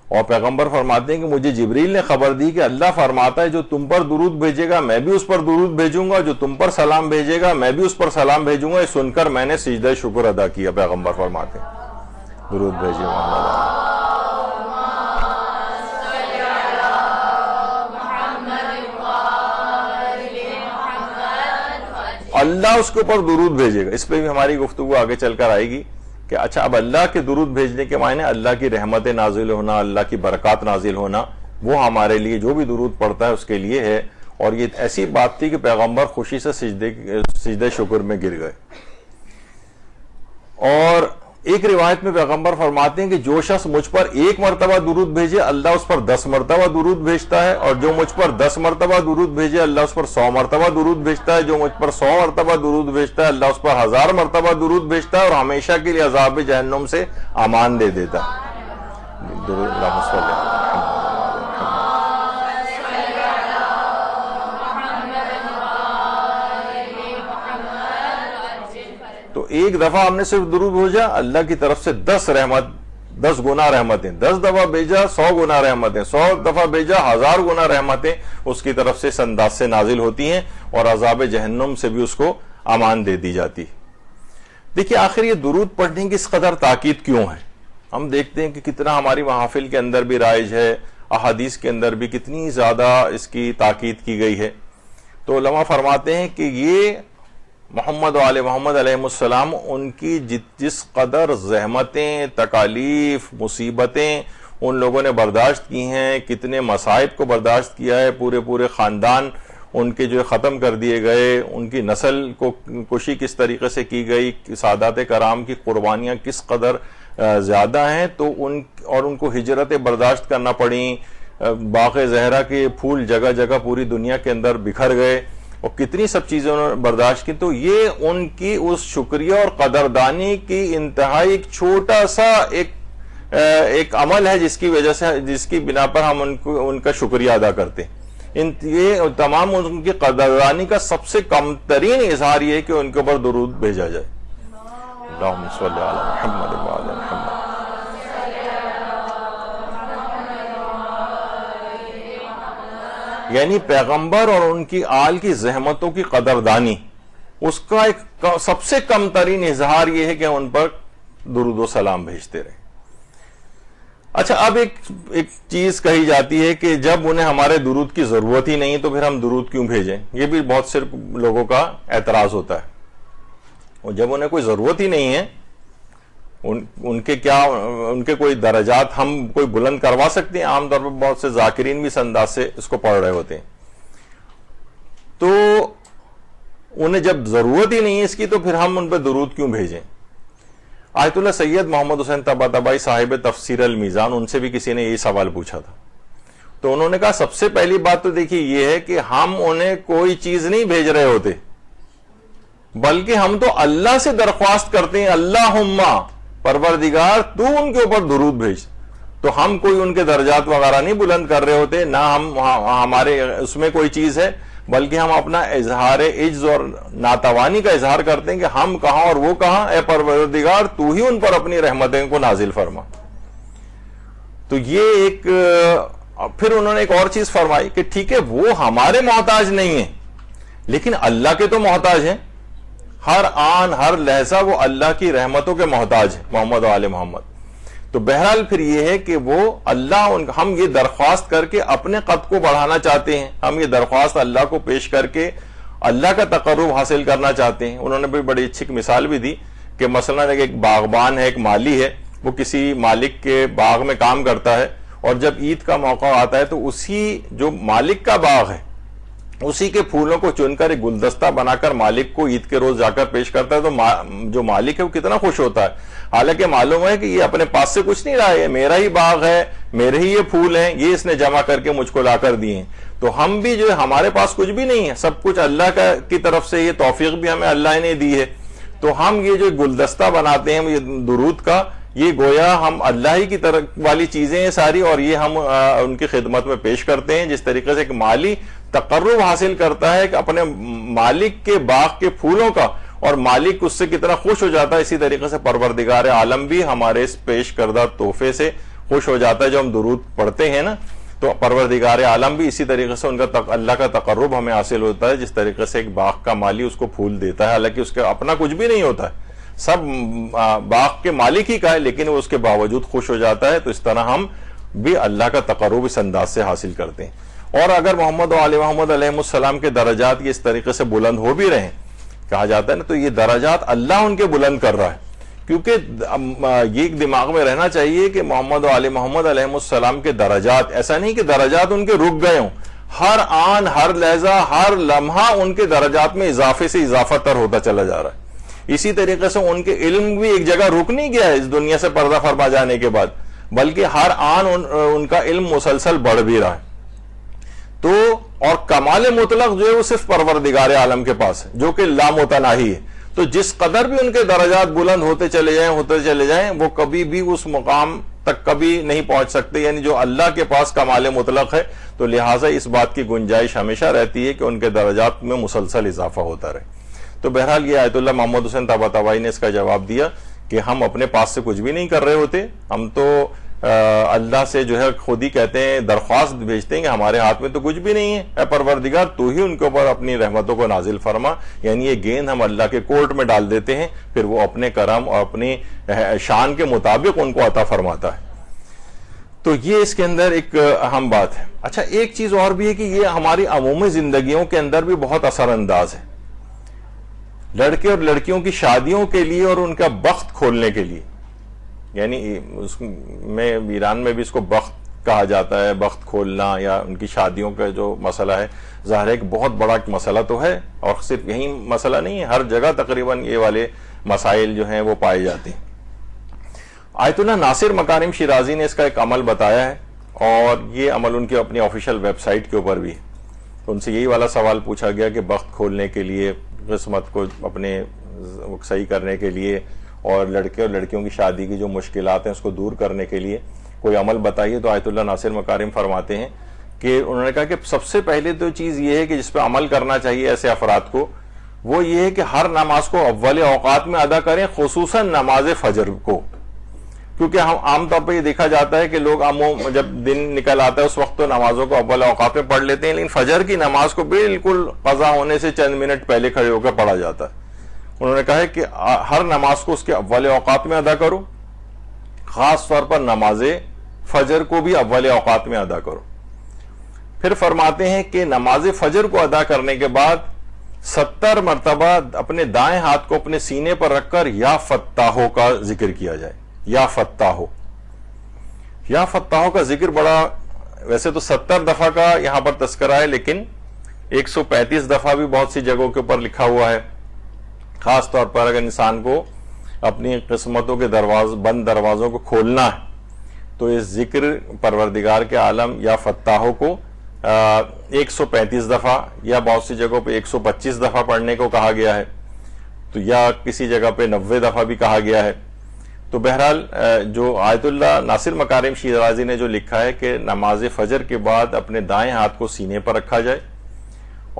اور پیغمبر فرماتے ہیں کہ مجھے جبریل نے خبر دی کہ اللہ فرماتا ہے جو تم پر درود بھیجے گا میں بھی اس پر درود بھیجوں گا، جو تم پر سلام بھیجے گا میں بھی اس پر سلام بھیجوں گا. یہ سن کر میں نے سجدہ شکر ادا کیا. پیغمبر فرماتے ہیں درود بھیجیے محمد. اللہ اس کے اوپر درود بھیجے گا. اس پہ بھی ہماری گفتگو آگے چل کر آئے گی کہ اچھا اب اللہ کے درود بھیجنے کے معنی اللہ کی رحمت نازل ہونا، اللہ کی برکات نازل ہونا، وہ ہمارے لیے جو بھی درود پڑھتا ہے اس کے لیے ہے. اور یہ ایسی بات تھی کہ پیغمبر خوشی سے سجدہ شکر میں گر گئے. اور ایک روایت میں پیغمبر فرماتے ہیں کہ جو شخص مجھ پر 1 مرتبہ درود بھیجے اللہ اس پر 10 مرتبہ درود بھیجتا ہے، اور جو مجھ پر 10 مرتبہ درود بھیجے اللہ اس پر 100 مرتبہ درود بھیجتا ہے، جو مجھ پر 100 مرتبہ درود بھیجتا ہے اللہ اس پر 1000 مرتبہ درود بھیجتا ہے، اور ہمیشہ کے لیے عذاب جہنم سے امان دے دیتا ہے. اللہم صلی اللہ علیہ تو ایک دفعہ ہم نے صرف درود بھیجا اللہ کی طرف سے 10 گنا رحمتیں، 10 دفعہ بھیجا 100 گنا رحمتیں، 100 دفعہ بھیجا 1000 گنا رحمتیں اس کی طرف سے اس انداز سے نازل ہوتی ہیں، اور عذاب جہنم سے بھی اس کو امان دے دی جاتی. دیکھیے آخر یہ درود پڑھنے کی اس قدر تاکید کیوں ہے؟ ہم دیکھتے ہیں کہ کتنا ہماری محافل کے اندر بھی رائج ہے، احادیث کے اندر بھی کتنی زیادہ اس کی تاکید کی گئی ہے. تو علماء فرماتے ہیں کہ یہ محمد و آل محمد علیہ السلام ان کی جس قدر زحمتیں، تکالیف، مصیبتیں ان لوگوں نے برداشت کی ہیں، کتنے مصائب کو برداشت کیا ہے، پورے خاندان ان کے جو ختم کر دیے گئے، ان کی نسل کو کشی کس طریقے سے کی گئی، سادات کرام کی قربانیاں کس قدر زیادہ ہیں، تو ان کو ہجرتیں برداشت کرنا پڑیں، باغ زہرا کے پھول جگہ جگہ پوری دنیا کے اندر بکھر گئے، اور کتنی سب چیزیں انہوں نے برداشت کی. تو یہ ان کی اس شکریہ اور قدردانی کی انتہائی ایک چھوٹا سا ایک ایک عمل ہے جس کی وجہ سے، جس کی بنا پر ہم ان کا شکریہ ادا کرتے ہیں. یہ تمام ان کی قدردانی کا سب سے کم ترین اظہار یہ ہے کہ ان کے اوپر درود بھیجا جائے. اللہم صلی علی محمد وعلی محمد. یعنی پیغمبر اور ان کی آل کی زحمتوں کی قدردانی، اس کا ایک سب سے کم ترین اظہار یہ ہے کہ ان پر درود و سلام بھیجتے رہے. اچھا، اب ایک چیز کہی جاتی ہے کہ جب انہیں ہمارے درود کی ضرورت ہی نہیں تو پھر ہم درود کیوں بھیجیں؟ یہ بھی بہت سے لوگوں کا اعتراض ہوتا ہے. اور جب انہیں کوئی ضرورت ہی نہیں ہے، ان کے کوئی درجات ہم کوئی بلند کروا سکتے ہیں؟ عام طور پر بہت سے ذاکرین بھی اس انداز سے اس کو پڑھ رہے ہوتے ہیں. تو انہیں جب ضرورت ہی نہیں ہے اس کی تو پھر ہم ان پہ درود کیوں بھیجیں؟ آیت اللہ سید محمد حسین طباطبائی صاحب تفسیر المیزان، ان سے بھی کسی نے یہی سوال پوچھا تھا. تو انہوں نے کہا سب سے پہلی بات تو دیکھیے یہ ہے کہ ہم انہیں کوئی چیز نہیں بھیج رہے ہوتے، بلکہ ہم تو اللہ سے درخواست کرتے ہیں، اللہم پروردگار تو ان کے اوپر درود بھیج. تو ہم کوئی ان کے درجات وغیرہ نہیں بلند کر رہے ہوتے، نہ ہمارے اس میں کوئی چیز ہے، بلکہ ہم اپنا اظہار عجز اور ناتوانی کا اظہار کرتے ہیں کہ ہم کہاں اور وہ کہاں، اے پروردگار تو ہی ان پر اپنی رحمتیں کو نازل فرما. تو یہ ایک پھر انہوں نے ایک اور چیز فرمائی کہ ٹھیک ہے وہ ہمارے محتاج نہیں ہیں لیکن اللہ کے تو محتاج ہیں. ہر آن ہر لہجہ وہ اللہ کی رحمتوں کے محتاج ہیں، محمد و آل محمد. تو بہرحال پھر یہ ہے کہ وہ اللہ ہم یہ درخواست کر کے اپنے قد کو بڑھانا چاہتے ہیں، ہم یہ درخواست اللہ کو پیش کر کے اللہ کا تقرب حاصل کرنا چاہتے ہیں. انہوں نے بھی بڑی اچھی مثال بھی دی کہ مثلا ایک باغبان ہے، ایک مالی ہے، وہ کسی مالک کے باغ میں کام کرتا ہے، اور جب عید کا موقع آتا ہے تو اسی جو مالک کا باغ ہے اسی کے پھولوں کو چن کر ایک گلدستہ بنا کر مالک کو عید کے روز جا کر پیش کرتا ہے. تو جو مالک ہے وہ کتنا خوش ہوتا ہے، حالانکہ معلوم ہے کہ یہ اپنے پاس سے کچھ نہیں رہا ہے، میرا ہی باغ ہے، میرے ہی یہ پھول ہیں، یہ اس نے جمع کر کے مجھ کو لا کر دیے ہیں. تو ہم بھی جو ہمارے پاس کچھ بھی نہیں ہے، سب کچھ اللہ کی طرف سے، یہ توفیق بھی ہمیں اللہ نے دی ہے. تو ہم یہ جو گلدستہ بناتے ہیں یہ درود کا، یہ گویا ہم اللہ ہی کی طرف والی چیزیں ہیں ساری، اور یہ ہم ان کی خدمت میں پیش کرتے ہیں. جس طریقے سے ایک مالی تقرب حاصل کرتا ہے کہ اپنے مالک کے باغ کے پھولوں کا، اور مالک اس سے کتنا خوش ہو جاتا ہے، اسی طریقے سے پروردگار عالم بھی ہمارے اس پیش کردہ تحفے سے خوش ہو جاتا ہے. جو ہم درود پڑھتے ہیں نا، تو پروردگار عالم بھی اسی طریقے سے ان کا اللہ کا تقرب ہمیں حاصل ہوتا ہے، جس طریقے سے ایک باغ کا مالی اس کو پھول دیتا ہے، حالانکہ اس کا اپنا کچھ بھی نہیں ہوتا ہے، سب باغ کے مالک ہی کا ہے، لیکن وہ اس کے باوجود خوش ہو جاتا ہے. تو اس طرح ہم بھی اللہ کا تقرب اس انداز سے حاصل کرتے ہیں. اور اگر محمد و آل محمد علیہ السلام کے درجات یہ اس طریقے سے بلند ہو بھی رہے کہا جاتا ہے نا، تو یہ درجات اللہ ان کے بلند کر رہا ہے. کیونکہ یہ دماغ میں رہنا چاہیے کہ محمد و آل محمد علیہ السلام کے درجات، ایسا نہیں کہ درجات ان کے رک گئے ہوں، ہر آن ہر لہجہ ہر لمحہ ان کے درجات میں اضافے سے اضافہ تر ہوتا چلا جا رہا ہے. اسی طریقے سے ان کے علم بھی ایک جگہ رک نہیں گیا ہے اس دنیا سے پردہ فرما جانے کے بعد، بلکہ ہر آن ان کا علم مسلسل بڑھ بھی رہا ہے. تو اور کمال مطلق جو ہے وہ صرف پروردگار عالم کے پاس ہے جو کہ لامتناہی ہے. تو جس قدر بھی ان کے درجات بلند ہوتے چلے جائیں وہ کبھی بھی اس مقام تک کبھی نہیں پہنچ سکتے، یعنی جو اللہ کے پاس کمال مطلق ہے. تو لہٰذا اس بات کی گنجائش ہمیشہ رہتی ہے کہ ان کے درجات میں مسلسل اضافہ ہوتا رہے. تو بہرحال یہ آیت اللہ محمد حسین طباطبائی نے اس کا جواب دیا کہ ہم اپنے پاس سے کچھ بھی نہیں کر رہے ہوتے، ہم تو اللہ سے جو ہے خود ہی کہتے ہیں، درخواست بھیجتے ہیں کہ ہمارے ہاتھ میں تو کچھ بھی نہیں ہے، اے پروردگار تو ہی ان کے اوپر اپنی رحمتوں کو نازل فرما. یعنی یہ گیند ہم اللہ کے کورٹ میں ڈال دیتے ہیں، پھر وہ اپنے کرم اور اپنی شان کے مطابق ان کو عطا فرماتا ہے. تو یہ اس کے اندر ایک اہم بات ہے. اچھا، ایک چیز اور بھی ہے کہ یہ ہماری عمومی زندگیوں کے اندر بھی بہت اثر انداز ہے. لڑکے اور لڑکیوں کی شادیوں کے لیے اور ان کا بخت کھولنے کے لیے، یعنی اس میں ایران میں بھی اس کو بخت کہا جاتا ہے، بخت کھولنا یا ان کی شادیوں کا جو مسئلہ ہے، ظاہر ہے ایک بہت بڑا مسئلہ تو ہے، اور صرف یہی مسئلہ نہیں ہے، ہر جگہ تقریباً یہ والے مسائل جو ہیں وہ پائے جاتے ہیں. آیت اللہ ناصر مکارم شیرازی نے اس کا ایک عمل بتایا ہے، اور یہ عمل ان کی اپنی آفیشیل ویب سائٹ کے اوپر بھی ہے. ان سے یہی والا سوال پوچھا گیا کہ بخت کھولنے کے لیے، قسمت کو اپنے صحیح کرنے کے لیے اور لڑکے اور لڑکیوں کی شادی کی جو مشکلات ہیں اس کو دور کرنے کے لیے کوئی عمل بتائیے. تو آیت اللہ ناصر مکارم فرماتے ہیں کہ انہوں نے کہا کہ سب سے پہلے تو چیز یہ ہے کہ جس پہ عمل کرنا چاہیے ایسے افراد کو, وہ یہ ہے کہ ہر نماز کو اول اوقات میں ادا کریں, خصوصاً نماز فجر کو. کیونکہ ہم عام طور پہ یہ دیکھا جاتا ہے کہ لوگ جب دن نکل آتا ہے اس وقت تو نمازوں کو اول اوقات میں پڑھ لیتے ہیں, لیکن فجر کی نماز کو بالکل قضا ہونے سے چند منٹ پہلے کھڑے ہو کر پڑھا جاتا ہے. انہوں نے کہا ہے کہ ہر نماز کو اس کے اول اوقات میں ادا کرو, خاص طور پر نماز فجر کو بھی اول اوقات میں ادا کرو. پھر فرماتے ہیں کہ نماز فجر کو ادا کرنے کے بعد 70 مرتبہ اپنے دائیں ہاتھ کو اپنے سینے پر رکھ کر یا فتاحو کا ذکر کیا جائے. یا فتاحو, یا فتاحو کا ذکر بڑا, ویسے تو 70 دفعہ کا یہاں پر تذکرہ ہے, لیکن 135 دفعہ بھی بہت سی جگہوں کے اوپر لکھا ہوا ہے. خاص طور پر اگر انسان کو اپنی قسمتوں کے بند دروازوں کو کھولنا ہے تو اس ذکر پروردگار کے عالم یا فتاحو کو 135 دفعہ یا بہت سی جگہوں پہ 125 دفعہ پڑھنے کو کہا گیا ہے, تو یا کسی جگہ پہ 90 دفعہ بھی کہا گیا ہے. تو بہرحال جو آیت اللہ ناصر مکارم شیرازی نے جو لکھا ہے کہ نماز فجر کے بعد اپنے دائیں ہاتھ کو سینے پر رکھا جائے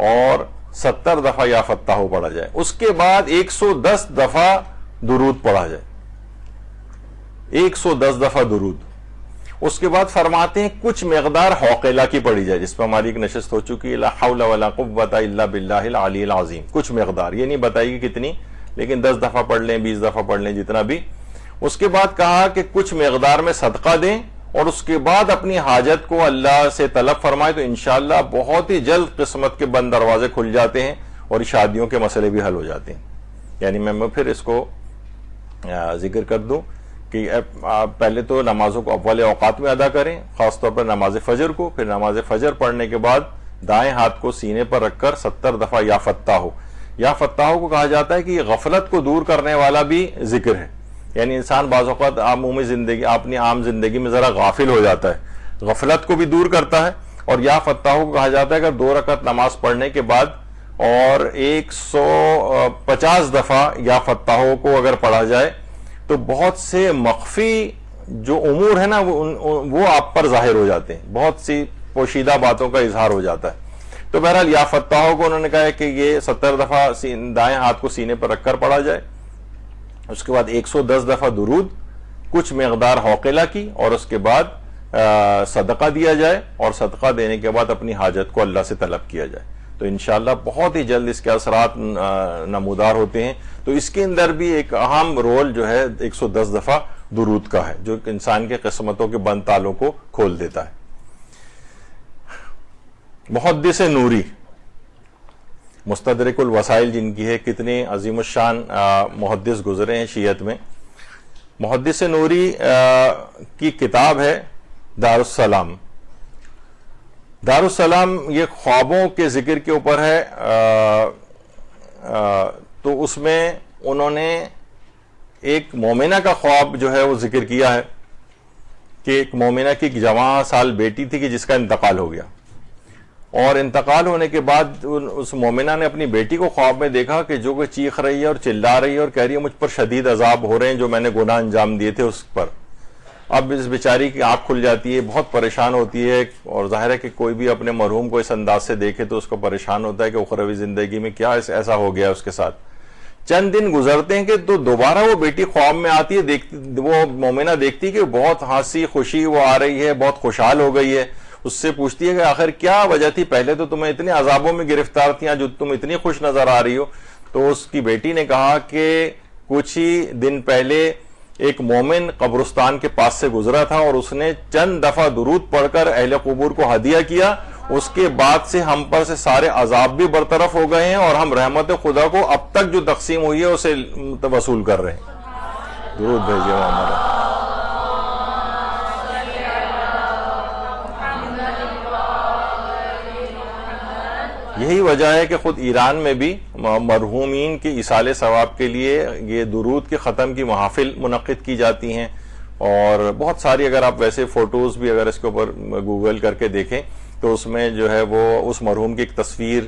اور 70 دفعہ یا فتاحو پڑھا جائے, اس کے بعد 110 دفعہ درود پڑھا جائے, 110 دفعہ درود. اس کے بعد فرماتے ہیں کچھ مقدار حوقلہ کی پڑھی جائے, جس پر ہماری ایک نشست ہو چکی ہے, لا حول ولا قوت الا باللہ العلی العظیم. کچھ مقدار, یہ نہیں بتائی کہ کتنی, لیکن 10 دفعہ پڑھ لیں, 20 دفعہ پڑھ لیں, جتنا بھی. اس کے بعد کہا کہ کچھ مقدار میں صدقہ دیں اور اس کے بعد اپنی حاجت کو اللہ سے طلب فرمائے, تو انشاءاللہ بہت ہی جلد قسمت کے بند دروازے کھل جاتے ہیں اور شادیوں کے مسئلے بھی حل ہو جاتے ہیں. یعنی میں پھر اس کو ذکر کر دوں کہ پہلے تو نمازوں کو اول اوقات میں ادا کریں, خاص طور پر نماز فجر کو. پھر نماز فجر پڑھنے کے بعد دائیں ہاتھ کو سینے پر رکھ کر 70 دفعہ یا فتاحو. یا فتاحو کو کہا جاتا ہے کہ یہ غفلت کو دور کرنے والا بھی ذکر ہے. یعنی انسان بعض اوقات عمومی زندگی, اپنی عام زندگی میں ذرا غافل ہو جاتا ہے, غفلت کو بھی دور کرتا ہے. اور یا فتاحو کو کہا جاتا ہے کہ 2 رکعت نماز پڑھنے کے بعد اور 150 دفعہ یا فتاحو کو اگر پڑھا جائے تو بہت سے مخفی جو امور ہے نا وہ آپ پر ظاہر ہو جاتے ہیں, بہت سی پوشیدہ باتوں کا اظہار ہو جاتا ہے. تو بہرحال یا فتاحو کو انہوں نے کہا ہے کہ یہ 70 دفعہ دائیں ہاتھ کو سینے پر رکھ کر پڑھا جائے, اس کے بعد 110 دفعہ درود, کچھ مقدار حوقلہ کی, اور اس کے بعد صدقہ دیا جائے, اور صدقہ دینے کے بعد اپنی حاجت کو اللہ سے طلب کیا جائے. تو انشاءاللہ بہت ہی جلد اس کے اثرات نمودار ہوتے ہیں. تو اس کے اندر بھی ایک اہم رول جو ہے 110 دفعہ درود کا ہے, جو انسان کے قسمتوں کے بند تالوں کو کھول دیتا ہے. محدث نوری, مستدرک الوسائل جن کی ہے, کتنے عظیم الشان محدث گزرے ہیں شیعت میں. محدث نوری کی کتاب ہے دار السلام. دار السلام یہ خوابوں کے ذکر کے اوپر ہے. تو اس میں انہوں نے ایک مومنہ کا خواب جو ہے وہ ذکر کیا ہے کہ ایک مومنہ کی جوان سال بیٹی تھی کہ جس کا انتقال ہو گیا, اور انتقال ہونے کے بعد اس مومنہ نے اپنی بیٹی کو خواب میں دیکھا کہ جو کہ چیخ رہی ہے اور چلا رہی ہے اور کہہ رہی ہے مجھ پر شدید عذاب ہو رہے ہیں جو میں نے گناہ انجام دیے تھے اس پر. اب اس بیچاری کی آنکھ کھل جاتی ہے, بہت پریشان ہوتی ہے, اور ظاہر ہے کہ کوئی بھی اپنے مرحوم کو اس انداز سے دیکھے تو اس کو پریشان ہوتا ہے کہ اخروی زندگی میں کیا ایسا ہو گیا اس کے ساتھ. چند دن گزرتے ہیں کہ تو دوبارہ وہ بیٹی خواب میں آتی ہے, وہ مومنہ دیکھتی کہ بہت ہنسی خوشی وہ آ رہی ہے, بہت خوشحال ہو گئی ہے. اس سے پوچھتی ہے کہ آخر کیا وجہ تھی, پہلے تو تمہیں اتنے عذابوں میں گرفتار تھی, جو تم اتنی خوش نظر آ رہی ہو. تو اس کی بیٹی نے کہا کہ کچھ ہی دن پہلے ایک مومن قبرستان کے پاس سے گزرا تھا اور اس نے چند دفعہ درود پڑھ کر اہل قبور کو ہدیہ کیا, اس کے بعد سے ہم پر سے سارے عذاب بھی برطرف ہو گئے ہیں اور ہم رحمت خدا کو اب تک جو تقسیم ہوئی ہے اسے وصول کر رہے ہیں. درود بھیجیے محمد. یہی وجہ ہے کہ خود ایران میں بھی مرحومین کے ایصال ثواب کے لیے یہ درود کے ختم کی محافل منعقد کی جاتی ہیں, اور بہت ساری, اگر آپ ویسے فوٹوز بھی اگر اس کے اوپر گوگل کر کے دیکھیں تو اس میں جو ہے وہ اس مرحوم کی ایک تصویر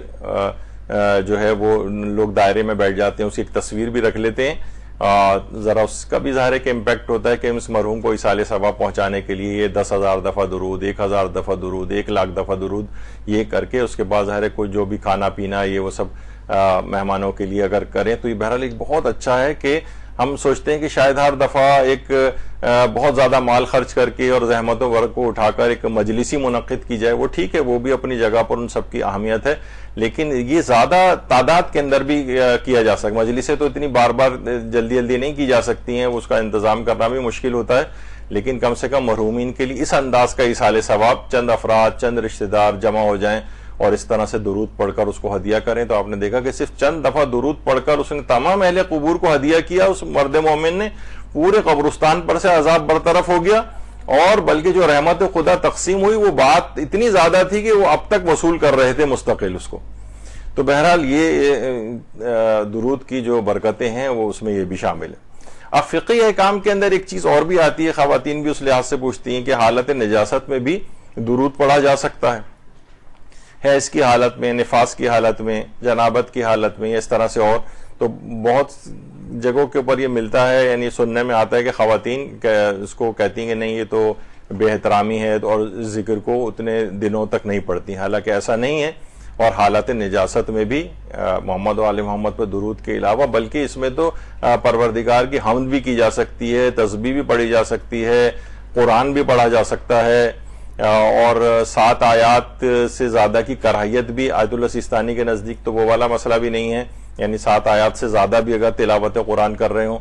جو ہے وہ لوگ دائرے میں بیٹھ جاتے ہیں, اس کی ایک تصویر بھی رکھ لیتے ہیں ذرا اس کا بھی ظاہر ہے کہ امپیکٹ ہوتا ہے کہ اس مرحوم کو ایصال ثواب پہنچانے کے لیے یہ 10,000 دفعہ درود، 1,000 دفعہ درود، 1,00,000 دفعہ درود یہ کر کے اس کے بعد ظاہر ہے کوئی جو بھی کھانا پینا یہ وہ سب مہمانوں کے لیے اگر کریں تو یہ بہرحال ایک بہت اچھا ہے کہ ہم سوچتے ہیں کہ شاید ہر دفعہ ایک بہت زیادہ مال خرچ کر کے اور زحمتوں ورق کو اٹھا کر ایک مجلسی منعقد کی جائے، وہ ٹھیک ہے، وہ بھی اپنی جگہ پر ان سب کی اہمیت ہے، لیکن یہ زیادہ تعداد کے اندر بھی کیا جا سکتا۔ مجلسیں تو اتنی بار بار جلدی جلدی نہیں کی جا سکتی ہیں، اس کا انتظام کرنا بھی مشکل ہوتا ہے، لیکن کم سے کم مرحومین کے لیے اس انداز کا ایصال ثواب، چند افراد، چند رشتہ دار جمع ہو جائیں اور اس طرح سے درود پڑھ کر اس کو ہدیہ کریں، تو آپ نے دیکھا کہ صرف چند دفعہ درود پڑھ کر اس نے تمام اہل قبور کو ہدیہ کیا، اس مرد مومن نے پورے قبرستان پر سے عذاب برطرف ہو گیا، اور بلکہ جو رحمت خدا تقسیم ہوئی وہ بات اتنی زیادہ تھی کہ وہ اب تک وصول کر رہے تھے مستقل اس کو۔ تو بہرحال یہ درود کی جو برکتیں ہیں وہ اس میں یہ بھی شامل ہے۔ اب فقہی احکام کے اندر ایک چیز اور بھی آتی ہے، خواتین بھی اس لحاظ سے پوچھتی ہیں کہ حالت نجاست میں بھی درود پڑھا جا سکتا ہے، حیض کی حالت میں، نفاس کی حالت میں، جنابت کی حالت میں، اس طرح سے، اور تو بہت جگہوں کے اوپر یہ ملتا ہے، یعنی سننے میں آتا ہے کہ خواتین اس کو کہتی ہیں کہ نہیں یہ تو بے احترامی ہے اور ذکر کو اتنے دنوں تک نہیں پڑھتی، حالانکہ ایسا نہیں ہے، اور حالت نجاست میں بھی محمد و آل محمد پر درود کے علاوہ بلکہ اس میں تو پروردگار کی حمد بھی کی جا سکتی ہے، تسبیح بھی پڑھی جا سکتی ہے، قرآن بھی پڑھا جا سکتا ہے، اور 7 آیات سے زیادہ کی کراہیت بھی آیت اللہ سیستانی کے نزدیک تو وہ والا مسئلہ بھی نہیں ہے، یعنی 7 آیات سے زیادہ بھی اگر تلاوت قرآن کر رہے ہوں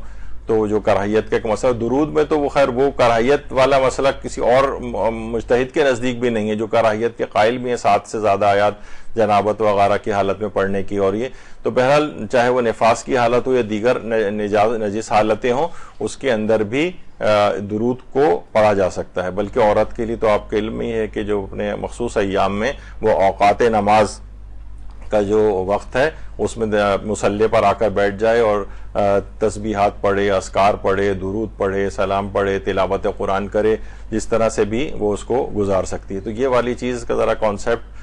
تو جو کراہیت کا ایک مسئلہ، درود میں تو وہ خیر وہ کراہیت والا مسئلہ کسی اور مجتہد کے نزدیک بھی نہیں ہے، جو کراہیت کے قائل بھی ہیں 7 سے زیادہ آیات جنابت وغیرہ کی حالت میں پڑھنے کی، اور یہ تو بہرحال چاہے وہ نفاس کی حالت ہو یا دیگر نجس حالتیں ہوں اس کے اندر بھی درود کو پڑھا جا سکتا ہے، بلکہ عورت کے لیے تو آپ کے علم ہی ہے کہ جو اپنے مخصوص ایام میں وہ اوقات نماز کا جو وقت ہے اس میں مصلی پر آ کر بیٹھ جائے اور تسبیحات پڑھے، اذکار پڑھے، درود پڑھے، سلام پڑھے، تلاوت قرآن کرے، جس طرح سے بھی وہ اس کو گزار سکتی ہے۔ تو یہ والی چیز کا ذرا کانسیپٹ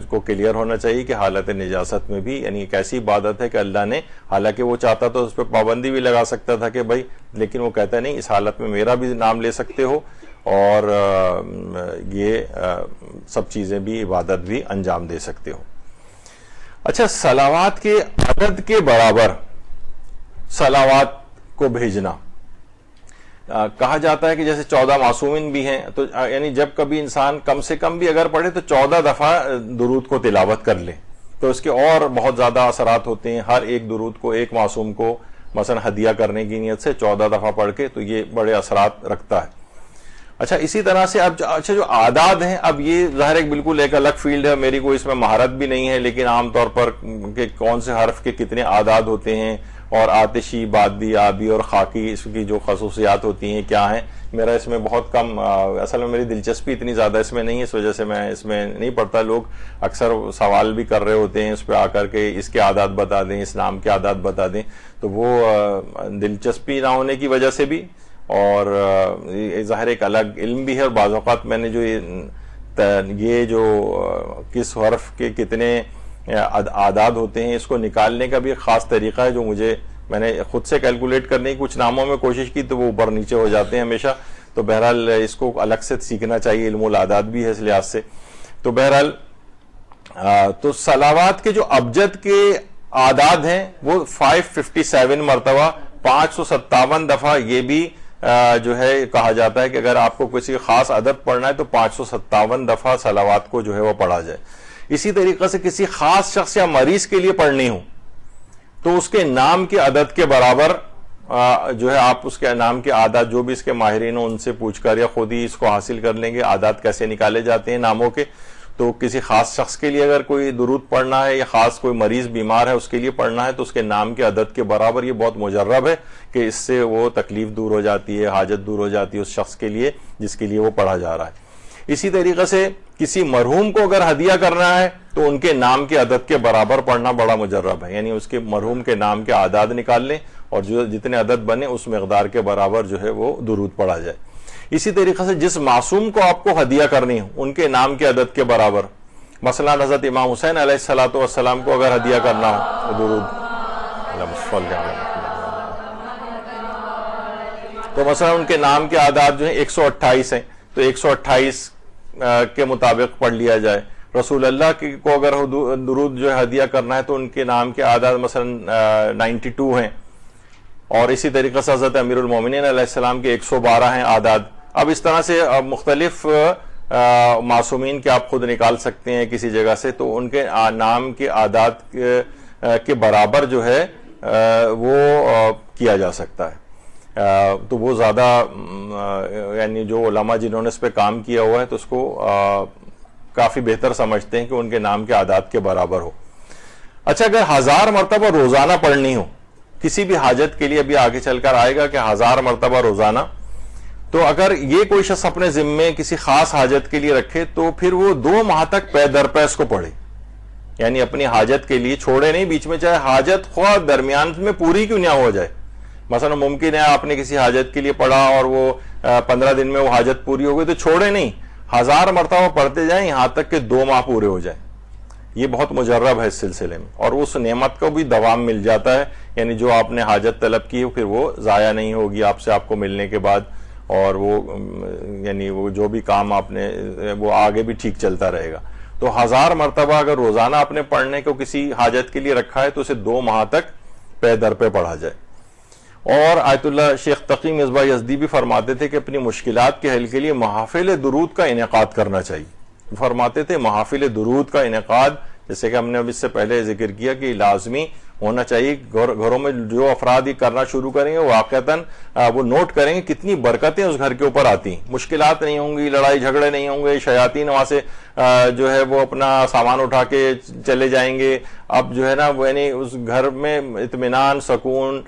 کو کلیئر ہونا چاہیے کہ حالت نجاست میں بھی یعنی ایک ایسی عبادت ہے کہ اللہ نے، حالانکہ وہ چاہتا تو اس پہ پابندی بھی لگا سکتا تھا کہ بھائی، لیکن وہ کہتا ہے نہیں، اس حالت میں میرا بھی نام لے سکتے ہو اور یہ سب چیزیں بھی، عبادت بھی انجام دے سکتے ہو۔ اچھا، صلوات کے عدد کے برابر صلوات کو بھیجنا، کہا جاتا ہے کہ جیسے 14 معصومین بھی ہیں، تو یعنی جب کبھی انسان کم سے کم بھی اگر پڑھے تو 14 دفعہ درود کو تلاوت کر لے تو اس کے اور بہت زیادہ اثرات ہوتے ہیں۔ ہر ایک درود کو ایک معصوم کو مثلا ہدیہ کرنے کی نیت سے 14 دفعہ پڑھ کے تو یہ بڑے اثرات رکھتا ہے۔ اچھا، اسی طرح سے اب جو اعداد ہیں، اب یہ ظاہر ایک بالکل ایک الگ فیلڈ ہے، میری کوئی اس میں مہارت بھی نہیں ہے، لیکن عام طور پر کہ کون سے حرف کے کتنے اعداد ہوتے ہیں اور آتشی، بادی، آبی اور خاکی اس کی جو خصوصیات ہوتی ہیں کیا ہیں، میرا اس میں بہت کم، اصل میں میری دلچسپی اتنی زیادہ اس میں نہیں ہے، اس وجہ سے میں اس میں نہیں پڑھتا۔ لوگ اکثر سوال بھی کر رہے ہوتے ہیں اس پہ آ کر کے اس کے اعداد بتا دیں، اس نام کے اعداد بتا دیں، تو وہ دلچسپی نہ ہونے کی وجہ سے بھی، اور ظاہر ایک الگ علم بھی ہے، اور بعض اوقات میں نے یہ جو کس حرف کے کتنے اعداد ہوتے ہیں اس کو نکالنے کا بھی ایک خاص طریقہ ہے جو میں نے خود سے کیلکولیٹ کرنے کی کچھ ناموں میں کوشش کی تو وہ اوپر نیچے ہو جاتے ہیں ہمیشہ، تو بہرحال اس کو الگ سے سیکھنا چاہیے، علم الاعداد بھی ہے اس لحاظ سے۔ تو بہرحال تو صلوات کے جو ابجد کے اعداد ہیں وہ 557 مرتبہ، 557 دفعہ، یہ بھی جو ہے کہا جاتا ہے کہ اگر آپ کو کسی خاص عدد پڑھنا ہے تو 557 دفعہ صلوات کو جو ہے وہ پڑھا جائے۔ اسی طریقے سے کسی خاص شخص یا مریض کے لیے پڑھنی ہو تو اس کے نام کے عدد کے برابر جو ہے آپ اس کے نام کے اعداد، جو بھی اس کے ماہرین ہوں ان سے پوچھ کر یا خود ہی اس کو حاصل کر لیں گے اعداد کیسے نکالے جاتے ہیں ناموں کے۔ تو کسی خاص شخص کے لیے اگر کوئی درود پڑھنا ہے یا خاص کوئی مریض بیمار ہے اس کے لیے پڑھنا ہے تو اس کے نام کے عدد کے برابر، یہ بہت مجرب ہے کہ اس سے وہ تکلیف دور ہو جاتی ہے، حاجت دور ہو جاتی ہے اس شخص کے لیے جس کے لیے وہ پڑھا جا رہا ہے۔ اسی طریقے سے کسی مرحوم کو اگر ہدیہ کرنا ہے تو ان کے نام کے عدد کے برابر پڑھنا بڑا مجرب ہے، یعنی اس کے مرحوم کے نام کے اعداد نکال لیں اور جو جتنے عدد بنے اس مقدار کے برابر جو ہے وہ درود پڑھا جائے۔ اسی طریقے سے جس معصوم کو آپ کو ہدیہ کرنی ہو ان کے نام کے عدد کے برابر، مثلا حضرت امام حسین علیہ السلام کو اگر ہدیہ کرنا ہو درود تو مثلا ان کے نام کے اعداد جو ہیں 128 ہیں، تو 128 کے مطابق پڑھ لیا جائے. رسول اللہ کو اگر درود جو ہے ہدیہ کرنا ہے تو ان کے نام کے اعداد مثلا 92 ہیں، اور اسی طریقے سے حضرت امیر المومنین علیہ السلام کے 112 ہیں اعداد. اب اس طرح سے مختلف معصومین کے آپ خود نکال سکتے ہیں کسی جگہ سے، تو ان کے نام کے اعداد کے برابر جو ہے وہ کیا جا سکتا ہے. تو وہ زیادہ یعنی جو علماء جنہوں نے اس پہ کام کیا ہوا ہے تو اس کو کافی بہتر سمجھتے ہیں کہ ان کے نام کے اعداد کے برابر ہو. اچھا، اگر 1000 مرتبہ روزانہ پڑھنی ہو کسی بھی حاجت کے لیے، ابھی آگے چل کر آئے گا کہ 1000 مرتبہ روزانہ، تو اگر یہ کوئی شخص اپنے ذمے کسی خاص حاجت کے لیے رکھے تو پھر وہ 2 ماہ تک پے در پے اس کو پڑھے، یعنی اپنی حاجت کے لیے چھوڑے نہیں بیچ میں، چاہے حاجت خواہ درمیان میں پوری کیوں نہ ہو جائے. مثلا ممکن ہے آپ نے کسی حاجت کے لیے پڑھا اور وہ 15 دن میں وہ حاجت پوری ہو گئی، تو چھوڑے نہیں، 1000 مرتبہ پڑھتے جائیں یہاں تک کہ 2 ماہ پورے ہو جائیں. یہ بہت مجرب ہے اس سلسلے میں، اور اس نعمت کو بھی دوام مل جاتا ہے، یعنی جو آپ نے حاجت طلب کی پھر وہ ضائع نہیں ہوگی آپ کو ملنے کے بعد، اور وہ یعنی وہ جو بھی کام آپ نے وہ آگے بھی ٹھیک چلتا رہے گا. تو 1000 مرتبہ اگر روزانہ آپ نے پڑھنے کو کسی حاجت کے لیے رکھا ہے تو اسے 2 ماہ تک پے در پے پڑھا جائے. اور آیت اللہ شیخ تقی مصباح یزدی بھی فرماتے تھے کہ اپنی مشکلات کے حل کے لیے محافل درود کا انعقاد کرنا چاہیے. فرماتے تھے محافل درود کا انعقاد، جیسے کہ ہم نے اب اس سے پہلے ذکر کیا کہ لازمی ہونا چاہیے. گھروں میں جو افراد یہ کرنا شروع کریں گے واقعتاً وہ نوٹ کریں گے کتنی برکتیں اس گھر کے اوپر آتی ہیں. مشکلات نہیں ہوں گی، لڑائی جھگڑے نہیں ہوں گے، شیاطین وہاں سے جو ہے وہ اپنا سامان اٹھا کے چلے جائیں گے. اب جو ہے نا وہ یعنی اس گھر میں اطمینان سکون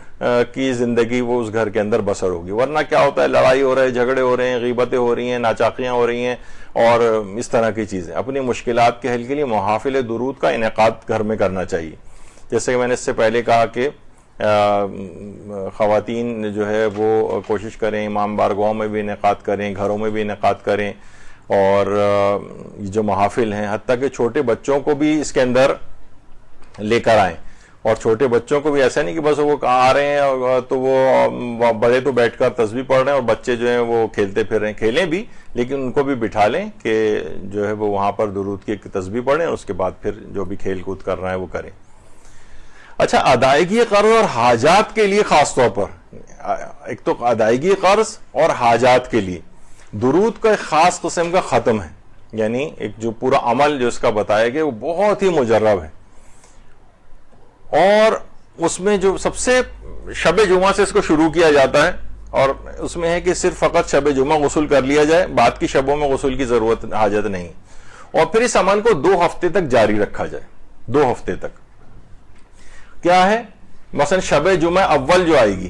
کی زندگی وہ اس گھر کے اندر بسر ہوگی. ورنہ کیا ہوتا ہے، لڑائی ہو رہے، جھگڑے ہو رہے ہیں، غیبتیں ہو رہی ہیں، ناچاقیاں ہو رہی ہیں اور اس طرح کی چیزیں. اپنی مشکلات کے حل کے لیے محافل درود کا انعقاد گھر میں کرنا چاہیے. جیسے کہ میں نے اس سے پہلے کہا کہ خواتین جو ہے وہ کوشش کریں امام بارگاہوں میں بھی انعقاد کریں، گھروں میں بھی انعقاد کریں، اور جو محافل ہیں حتیٰ کہ چھوٹے بچوں کو بھی اس کے اندر لے کر آئیں. اور چھوٹے بچوں کو بھی ایسا نہیں کہ بس وہ آ رہے ہیں تو وہ بڑے تو بیٹھ کر تسبیح پڑھ رہے ہیں اور بچے جو ہیں وہ کھیلتے پھر رہے ہیں. کھیلیں بھی لیکن ان کو بھی بٹھا لیں کہ جو ہے وہ وہاں پر درود کی تسبیح پڑھیں، اس کے بعد پھر جو بھی کھیل کود کر رہے ہیں وہ کریں. اچھا، ادائیگی قرض اور حاجات کے لیے خاص طور پر، ایک تو ادائیگی قرض اور حاجات کے لیے درود کا ایک خاص قسم کا ختم ہے، یعنی ایک جو پورا عمل جو اس کا بتایا گیا وہ بہت ہی مجرب ہے. اور اس میں جو سب سے شب جمعہ سے اس کو شروع کیا جاتا ہے، اور اس میں ہے کہ صرف فقط شب جمعہ غسل کر لیا جائے، بعد کی شبوں میں غسل کی ضرورت حاجت نہیں. اور پھر اس عمل کو 2 ہفتے تک جاری رکھا جائے. 2 ہفتے تک کیا ہے، مثلا شب جمعہ اول جو آئے گی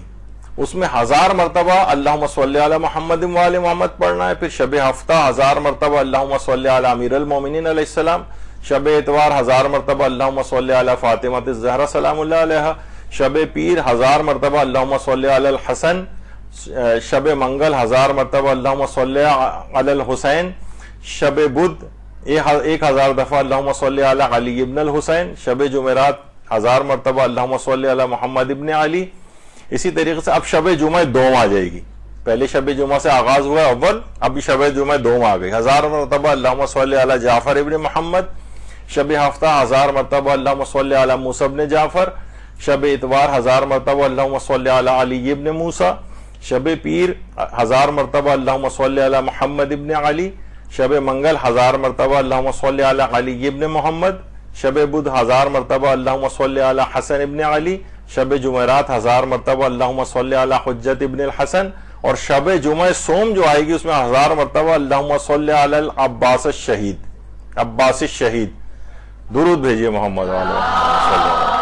اس میں 1000 مرتبہ اللہم صلی علی محمد و آل محمد پڑھنا ہے. پھر شب ہفتہ 1000 مرتبہ اللہم صلی علی امیر المومنین علیہ السلام. شب اتوار 1000 مرتبہ اللہم صلی علی فاطمہ الزہرا سلام اللہ علیہا. شب پیر 1000 مرتبہ اللہم صلی علی الحسن. شب منگل 1000 مرتبہ اللہم صلی علی الحسین. شب بدھ 1000 دفعہ اللہم صلی علی علی ابن الحسین. شب جمعرات 1000 مرتبہ اللہم صلی علی محمد ابن علی. اسی طریقے سے اب شب جمعہ دوم آ جائے گی. پہلے شب جمعہ سے آغاز ہوا اول، اب شب جمعہ دوم آ گئی. 1000 مرتبہ اللہم صلی علی جعفر ابن محمد. شب ہفتہ 1000 مرتبہ اللہم صلی علی موسیٰ ابن جعفر. شب اتوار 1000 مرتبہ اللہم صلی علی علی ابن موسیٰ. شب پیر 1000 مرتبہ اللہم صلی علی محمد ابن علی. شب منگل 1000 مرتبہ اللہم صلی علی علی ابن محمد. شب بدھ 1000 مرتبہ اللہم صلی علی حسن ابن علی. شب جمعرات 1000 مرتبہ اللہم صلی علی حجت ابن الحسن. اور شب جمعہ سوم جو آئے گی اس میں 1000 مرتبہ اللہم صلی علی العباس الشہید. عباس الشہید. درود بھیجیے محمد صلی اللہ علیہ وسلم.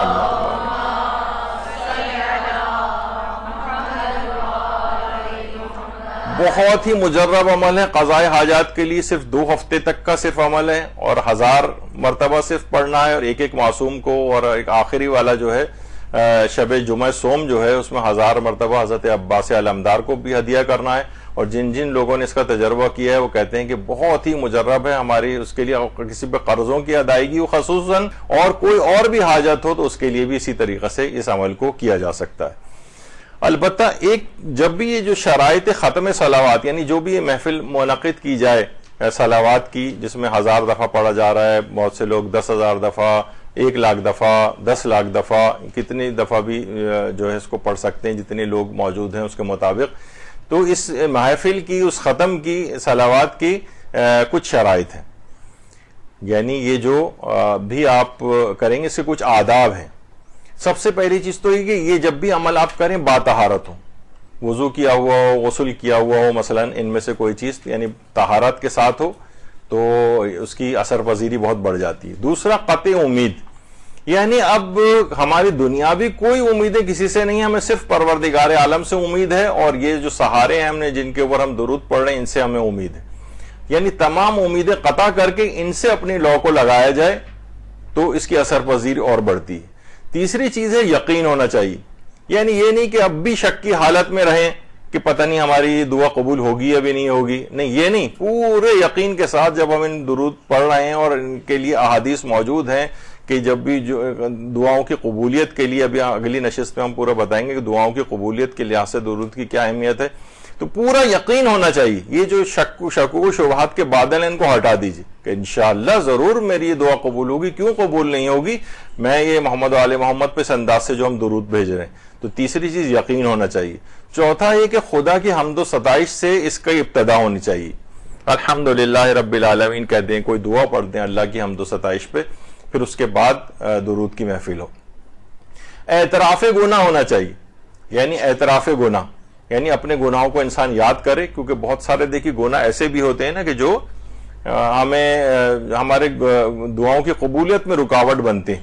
بہت ہی مجرب عمل ہے. قضاء حاجات کے لیے صرف 2 ہفتے تک کا صرف عمل ہے، اور 1000 مرتبہ صرف پڑھنا ہے. اور ایک معصوم کو، اور ایک آخری والا جو ہے شب جمعہ سوم جو ہے اس میں 1000 مرتبہ حضرت عباس علمدار کو بھی ہدیہ کرنا ہے. اور جن لوگوں نے اس کا تجربہ کیا ہے وہ کہتے ہیں کہ بہت ہی مجرب ہے. ہماری اس کے لیے کسی پہ قرضوں کی ادائیگی ہو خصوصاً، اور کوئی اور بھی حاجت ہو تو اس کے لیے بھی اسی طریقے سے اس عمل کو کیا جا سکتا ہے. البتہ ایک جب بھی یہ جو شرائط ختم صلوات یعنی جو بھی یہ محفل منعقد کی جائے صلوات کی جس میں 1000 دفعہ پڑھا جا رہا ہے، بہت سے لوگ 10,000 دفعہ، 1,00,000 دفعہ، 10,00,000 دفعہ، کتنی دفعہ بھی جو ہے اس کو پڑھ سکتے ہیں جتنے لوگ موجود ہیں اس کے مطابق. تو اس محفل کی اس ختم کی صلوات کی کچھ شرائط ہیں، یعنی یہ جو بھی آپ کریں گے اس کے کچھ آداب ہیں. سب سے پہلی چیز تو یہ کہ یہ جب بھی عمل آپ کریں باطہارت ہو، وضو کیا ہوا ہو، غسل کیا ہوا ہو، مثلا ان میں سے کوئی چیز یعنی طہارت کے ساتھ ہو تو اس کی اثر پذیری بہت بڑھ جاتی ہے. دوسرا قطع امید، یعنی اب ہماری دنیاوی کوئی امیدیں کسی سے نہیں ہیں، ہمیں صرف پروردگار عالم سے امید ہے، اور یہ جو سہارے ہیں ہم نے جن کے اوپر ہم درود پڑھ رہے ہیں ان سے ہمیں امید ہے. یعنی تمام امیدیں قطع کر کے ان سے اپنی لو کو لگایا جائے تو اس کی اثر پذیری اور بڑھتی ہے. تیسری چیز ہے یقین ہونا چاہیے، یعنی یہ نہیں کہ اب بھی شک کی حالت میں رہیں کہ پتہ نہیں ہماری دعا قبول ہوگی یا بھی نہیں ہوگی، نہیں، یہ نہیں، پورے یقین کے ساتھ جب ہم ان درود پڑھ رہے ہیں اور ان کے لیے احادیث موجود ہیں کہ جب بھی جو دعاؤں کی قبولیت کے لیے، ابھی اگلی نشست میں ہم پورا بتائیں گے کہ دعاؤں کی قبولیت کے لحاظ سے درود کی کیا اہمیت ہے، تو پورا یقین ہونا چاہیے. یہ جو شک و شبہات کے بادل ہیں ان کو ہٹا دیجیے کہ انشاءاللہ ضرور میری یہ دعا قبول ہوگی. کیوں قبول نہیں ہوگی؟ میں یہ محمد و آل محمد پہ اس انداز سے جو ہم درود بھیج رہے ہیں. تو تیسری چیز یقین ہونا چاہیے. چوتھا یہ کہ خدا کی حمد و ستائش سے اس کی ابتدا ہونی چاہیے. الحمدللہ رب العالمین کہتے ہیں، کوئی دعا پڑھتے ہیں اللہ کی حمد و ستائش پہ، پھر اس کے بعد درود کی محفل ہو. اعتراف گناہ ہونا چاہیے، یعنی اعتراف گناہ، یعنی اپنے گناہوں کو انسان یاد کرے، کیونکہ بہت سارے دیکھیے گناہ ایسے بھی ہوتے ہیں نا کہ جو ہمیں ہمارے دعاؤں کی قبولیت میں رکاوٹ بنتے ہیں.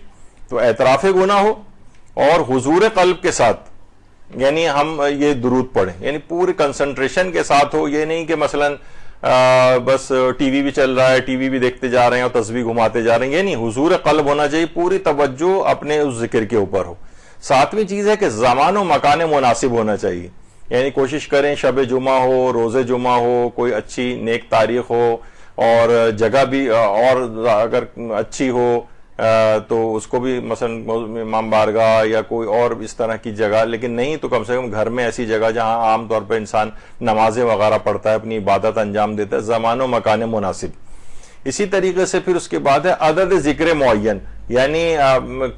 تو اعتراف گناہ ہو اور حضور قلب کے ساتھ، یعنی ہم یہ درود پڑھیں، یعنی پوری کنسنٹریشن کے ساتھ ہو. یہ نہیں کہ مثلا بس ٹی وی بھی چل رہا ہے، ٹی وی بھی دیکھتے جا رہے ہیں اور تسبیح گھماتے جا رہے ہیں، یہ نہیں، حضور قلب ہونا چاہیے، پوری توجہ اپنے اس ذکر کے اوپر ہو. ساتویں چیز ہے کہ زمان و مکان مناسب ہونا چاہیے، یعنی کوشش کریں شب جمعہ ہو، روز جمعہ ہو، کوئی اچھی نیک تاریخ ہو، اور جگہ بھی اور اگر اچھی ہو تو اس کو بھی مثلا امام بارگاہ یا کوئی اور اس طرح کی جگہ، لیکن نہیں تو کم سے کم گھر میں ایسی جگہ جہاں عام طور پہ انسان نمازیں وغیرہ پڑھتا ہے، اپنی عبادت انجام دیتا ہے، زمان و مکان مناسب. اسی طریقے سے پھر اس کے بعد ہے عدد ذکر معین، یعنی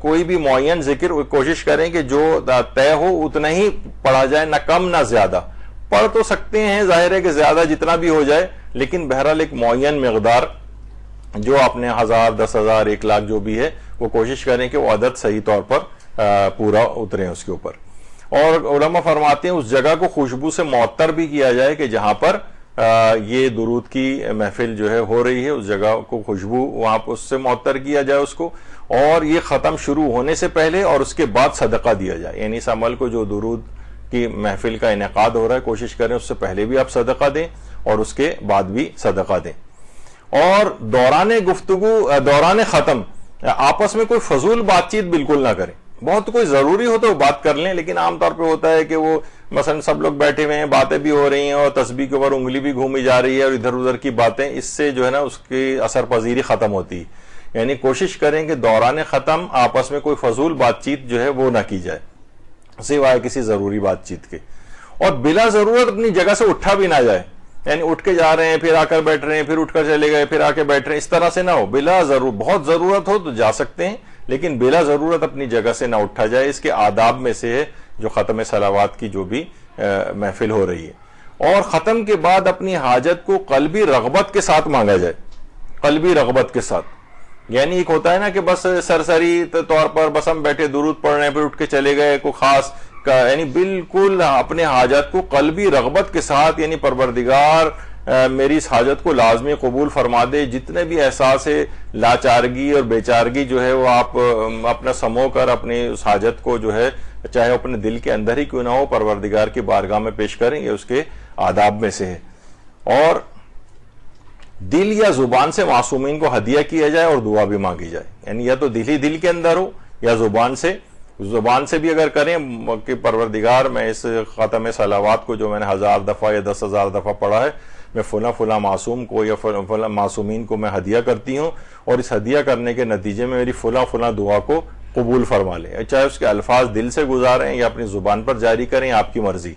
کوئی بھی معین ذکر کوشش کریں کہ جو طے ہو اتنا ہی پڑھا جائے، نہ کم نہ زیادہ. پڑھ تو سکتے ہیں، ظاہر ہے کہ زیادہ جتنا بھی ہو جائے، لیکن بہرحال ایک معین مقدار جو اپنے 1000، 10,000، 1,00,000 جو بھی ہے وہ کوشش کریں کہ وہ عدد صحیح طور پر پورا اتریں اس کے اوپر. اور علماء فرماتے ہیں اس جگہ کو خوشبو سے معطر بھی کیا جائے کہ جہاں پر یہ درود کی محفل جو ہے ہو رہی ہے، اس جگہ کو خوشبو وہاں پر اس سے معطر کیا جائے اس کو. اور یہ ختم شروع ہونے سے پہلے اور اس کے بعد صدقہ دیا جائے، یعنی اس عمل کو جو درود کی محفل کا انعقاد ہو رہا ہے کوشش کریں اس سے پہلے بھی آپ صدقہ دیں اور اس کے بعد بھی صدقہ دیں. اور دوران ختم آپس میں کوئی فضول بات چیت بالکل نہ کریں. بہت کوئی ضروری ہو تو بات کر لیں، لیکن عام طور پہ ہوتا ہے کہ وہ مثلا سب لوگ بیٹھے ہوئے ہیں، باتیں بھی ہو رہی ہیں اور تسبیح کے اوپر انگلی بھی گھومی جا رہی ہے اور ادھر ادھر کی باتیں، اس سے جو ہے نا اس کی اثر پذیری ختم ہوتی ہے. یعنی کوشش کریں کہ دوران ختم آپس میں کوئی فضول بات چیت جو ہے وہ نہ کی جائے سوائے کسی ضروری بات چیت کے. اور بلا ضرورت اپنی جگہ سے اٹھا بھی نہ جائے، یعنی اٹھ کے جا رہے ہیں پھر آ کر بیٹھ رہے ہیں، پھر اٹھ کر چلے گئے پھر آ کے بیٹھ رہے ہیں، اس طرح سے نہ ہو. بلا ضرورت، بہت ضرورت ہو تو جا سکتے ہیں، لیکن بلا ضرورت اپنی جگہ سے نہ اٹھا جائے. اس کے آداب میں سے ہے جو ختم صلوات کی جو بھی محفل ہو رہی ہے. اور ختم کے بعد اپنی حاجت کو قلبی رغبت کے ساتھ مانگا جائے، قلبی رغبت کے ساتھ. یعنی ایک ہوتا ہے نا کہ بس سرسری طور پر بس ہم بیٹھے درود پڑھ رہے ہیں پھر اٹھ کے چلے گئے، کوئی خاص یعنی بالکل اپنے حاجت کو قلبی رغبت کے ساتھ، یعنی پروردگار میری اس حاجت کو لازمی قبول فرما دے. جتنے بھی احساس ہے لاچارگی اور بیچارگی جو ہے وہ آپ اپنا سمو کر اپنی اس حاجت کو جو ہے چاہے اپنے دل کے اندر ہی کیوں نہ ہو پروردگار کی بارگاہ میں پیش کریں، یہ اس کے آداب میں سے ہے. اور دل یا زبان سے معصومین کو ہدیہ کیا جائے اور دعا بھی مانگی جائے، یعنی یا تو دل ہی دل کے اندر ہو یا زبان سے بھی اگر کریں کہ پروردگار میں اس ختم صلوات کو جو میں نے 1000 دفعہ یا 10,000 دفعہ پڑھا ہے، میں فلاں معصوم کو یا فلاں معصومین کو میں ہدیہ کرتی ہوں، اور اس ہدیہ کرنے کے نتیجے میں میری فلاں دعا کو قبول فرما لیں، چاہے اس کے الفاظ دل سے گزاریں یا اپنی زبان پر جاری کریں، آپ کی مرضی.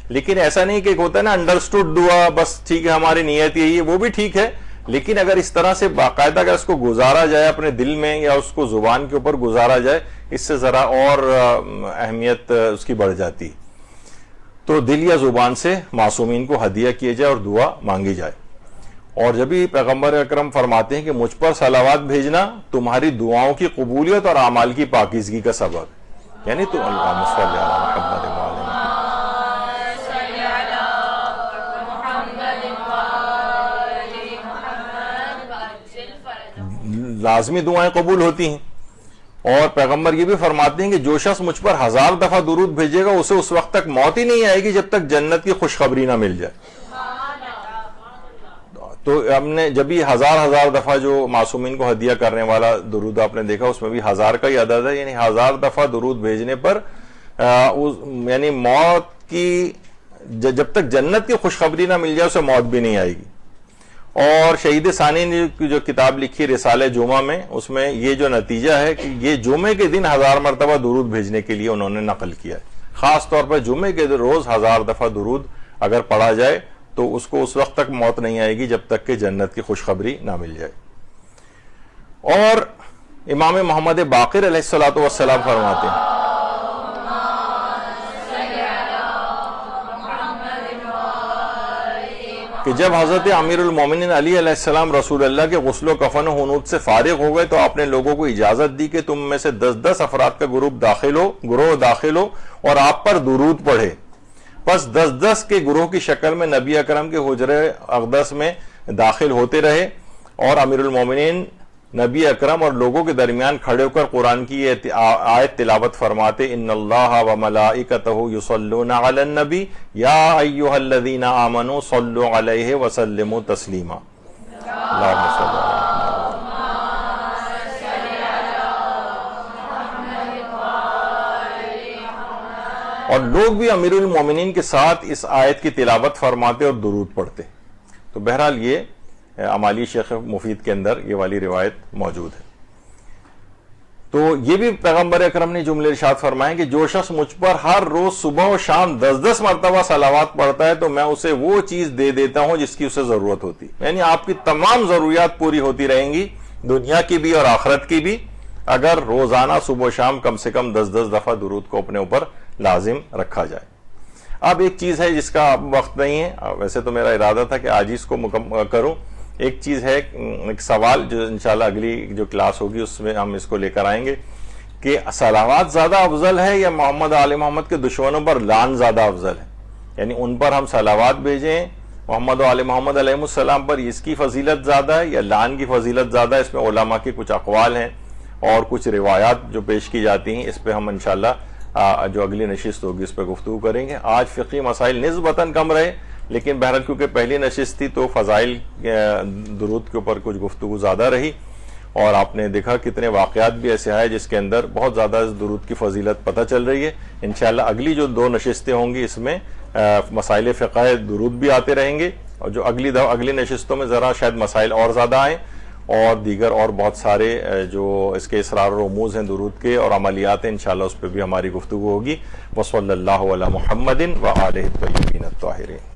لیکن ایسا نہیں کہ ایک ہوتا ہے نا انڈرسٹوڈ دعا، بس ٹھیک ہے ہماری نیت یہی ہے، وہ بھی ٹھیک ہے، لیکن اگر اس طرح سے باقاعدہ اگر اس کو گزارا جائے اپنے دل میں یا اس کو زبان کے اوپر گزارا جائے، اس سے ذرا اور اہمیت اس کی بڑھ جاتی. تو دل یا زبان سے معصومین کو ہدیہ کیے جائے اور دعا مانگی جائے. اور جب بھی پیغمبر اکرم فرماتے ہیں کہ مجھ پر صلوات بھیجنا تمہاری دعاؤں کی قبولیت اور اعمال کی پاکیزگی کا سبب، یعنی تو اللہم صلی علی محمد وعلی لازمی دعائیں قبول ہوتی ہیں. اور پیغمبر یہ بھی فرماتے ہیں کہ جو شخص مجھ پر 1000 دفعہ درود بھیجے گا اسے اس وقت تک موت ہی نہیں آئے گی جب تک جنت کی خوشخبری نہ مل جائے. تو ہم نے جب بھی 1000 دفعہ جو معصومین کو ہدیہ کرنے والا درود آپ نے دیکھا، اس میں بھی 1000 کا ہی عدد ہے، یعنی 1000 دفعہ درود بھیجنے پر یعنی موت کی جب تک جنت کی خوشخبری نہ مل جائے اسے موت بھی نہیں آئے گی. اور شہید ثانی نے جو کتاب لکھی رسالہ جمعہ میں، اس میں یہ جو نتیجہ ہے کہ یہ جمعے کے دن 1000 مرتبہ درود بھیجنے کے لیے انہوں نے نقل کیا ہے. خاص طور پر جمعے کے روز 1000 دفعہ درود اگر پڑھا جائے تو اس کو اس وقت تک موت نہیں آئے گی جب تک کہ جنت کی خوشخبری نہ مل جائے. اور امام محمد باقر علیہ الصلوۃ والسلام فرماتے ہیں کہ جب حضرت امیر المومنین علی علیہ السلام رسول اللہ کے غسل و کفن و حنوط سے فارغ ہو گئے تو آپ نے لوگوں کو اجازت دی کہ تم میں سے 10 افراد کا گروہ داخل ہو اور آپ پر درود پڑھے. پس 10 کے گروہ کی شکل میں نبی اکرم کے حجرہ اقدس میں داخل ہوتے رہے اور امیر المومنین نبی اکرم اور لوگوں کے درمیان کھڑے ہو کر قرآن کی یہ آیت تلاوت فرماتے، ان اللہ و ملائکتہ یصلون علی النبی یا ایھا الذین آمنوا صلوا علیہ وسلموا تسلیما. اللہم صل اور لوگ بھی امیر المومنین کے ساتھ اس آیت کی تلاوت فرماتے اور درود پڑھتے. تو بہرحال یہ امالی شیخ مفید کے اندر یہ والی روایت موجود ہے. تو یہ بھی پیغمبر اکرم نے جملے ارشاد فرمائے کہ جو شخص مجھ پر ہر روز صبح و شام 10 مرتبہ صلوات پڑھتا ہے تو میں اسے وہ چیز دے دیتا ہوں جس کی اسے ضرورت ہوتی. یعنی آپ کی تمام ضروریات پوری ہوتی رہیں گی، دنیا کی بھی اور آخرت کی بھی، اگر روزانہ صبح و شام کم سے کم 10 دفعہ درود کو اپنے اوپر لازم رکھا جائے. اب ایک چیز ہے جس کا اب وقت نہیں ہے، ویسے تو میرا ارادہ تھا کہ آج اس کو مکمل کروں. ایک چیز ہے، ایک سوال جو انشاءاللہ اگلی جو کلاس ہوگی اس میں ہم اس کو لے کر آئیں گے کہ صلوات زیادہ افضل ہے یا محمد آل محمد کے دشمنوں پر لعن زیادہ افضل ہے؟ یعنی ان پر ہم صلوات بھیجیں، محمد آل محمد علیہ السلام پر اس کی فضیلت زیادہ ہے یا لعن کی فضیلت زیادہ ہے؟ اس میں علماء کے کچھ اقوال ہیں اور کچھ روایات جو پیش کی جاتی ہیں، اس پہ ہم انشاءاللہ جو اگلی نشست ہوگی اس پہ گفتگو کریں گے. آج فقہی مسائل نسبتاً کم رہے، لیکن بہرحال کیونکہ پہلی نشست تھی تو فضائل درود کے اوپر کچھ گفتگو زیادہ رہی اور آپ نے دیکھا کتنے واقعات بھی ایسے آئے جس کے اندر بہت زیادہ درود کی فضیلت پتہ چل رہی ہے. انشاءاللہ اگلی جو 2 نشستیں ہوں گی اس میں مسائل فقہ درود بھی آتے رہیں گے اور جو اگلی نشستوں میں ذرا شاید مسائل اور زیادہ آئیں اور دیگر اور بہت سارے جو اس کے اسرار و رموز ہیں درود کے اور عملیات ہیں، انشاءاللہ اس پہ بھی ہماری گفتگو ہوگی. وصلی اللہ علی محمد وآلہ الطیبین الطاہرین.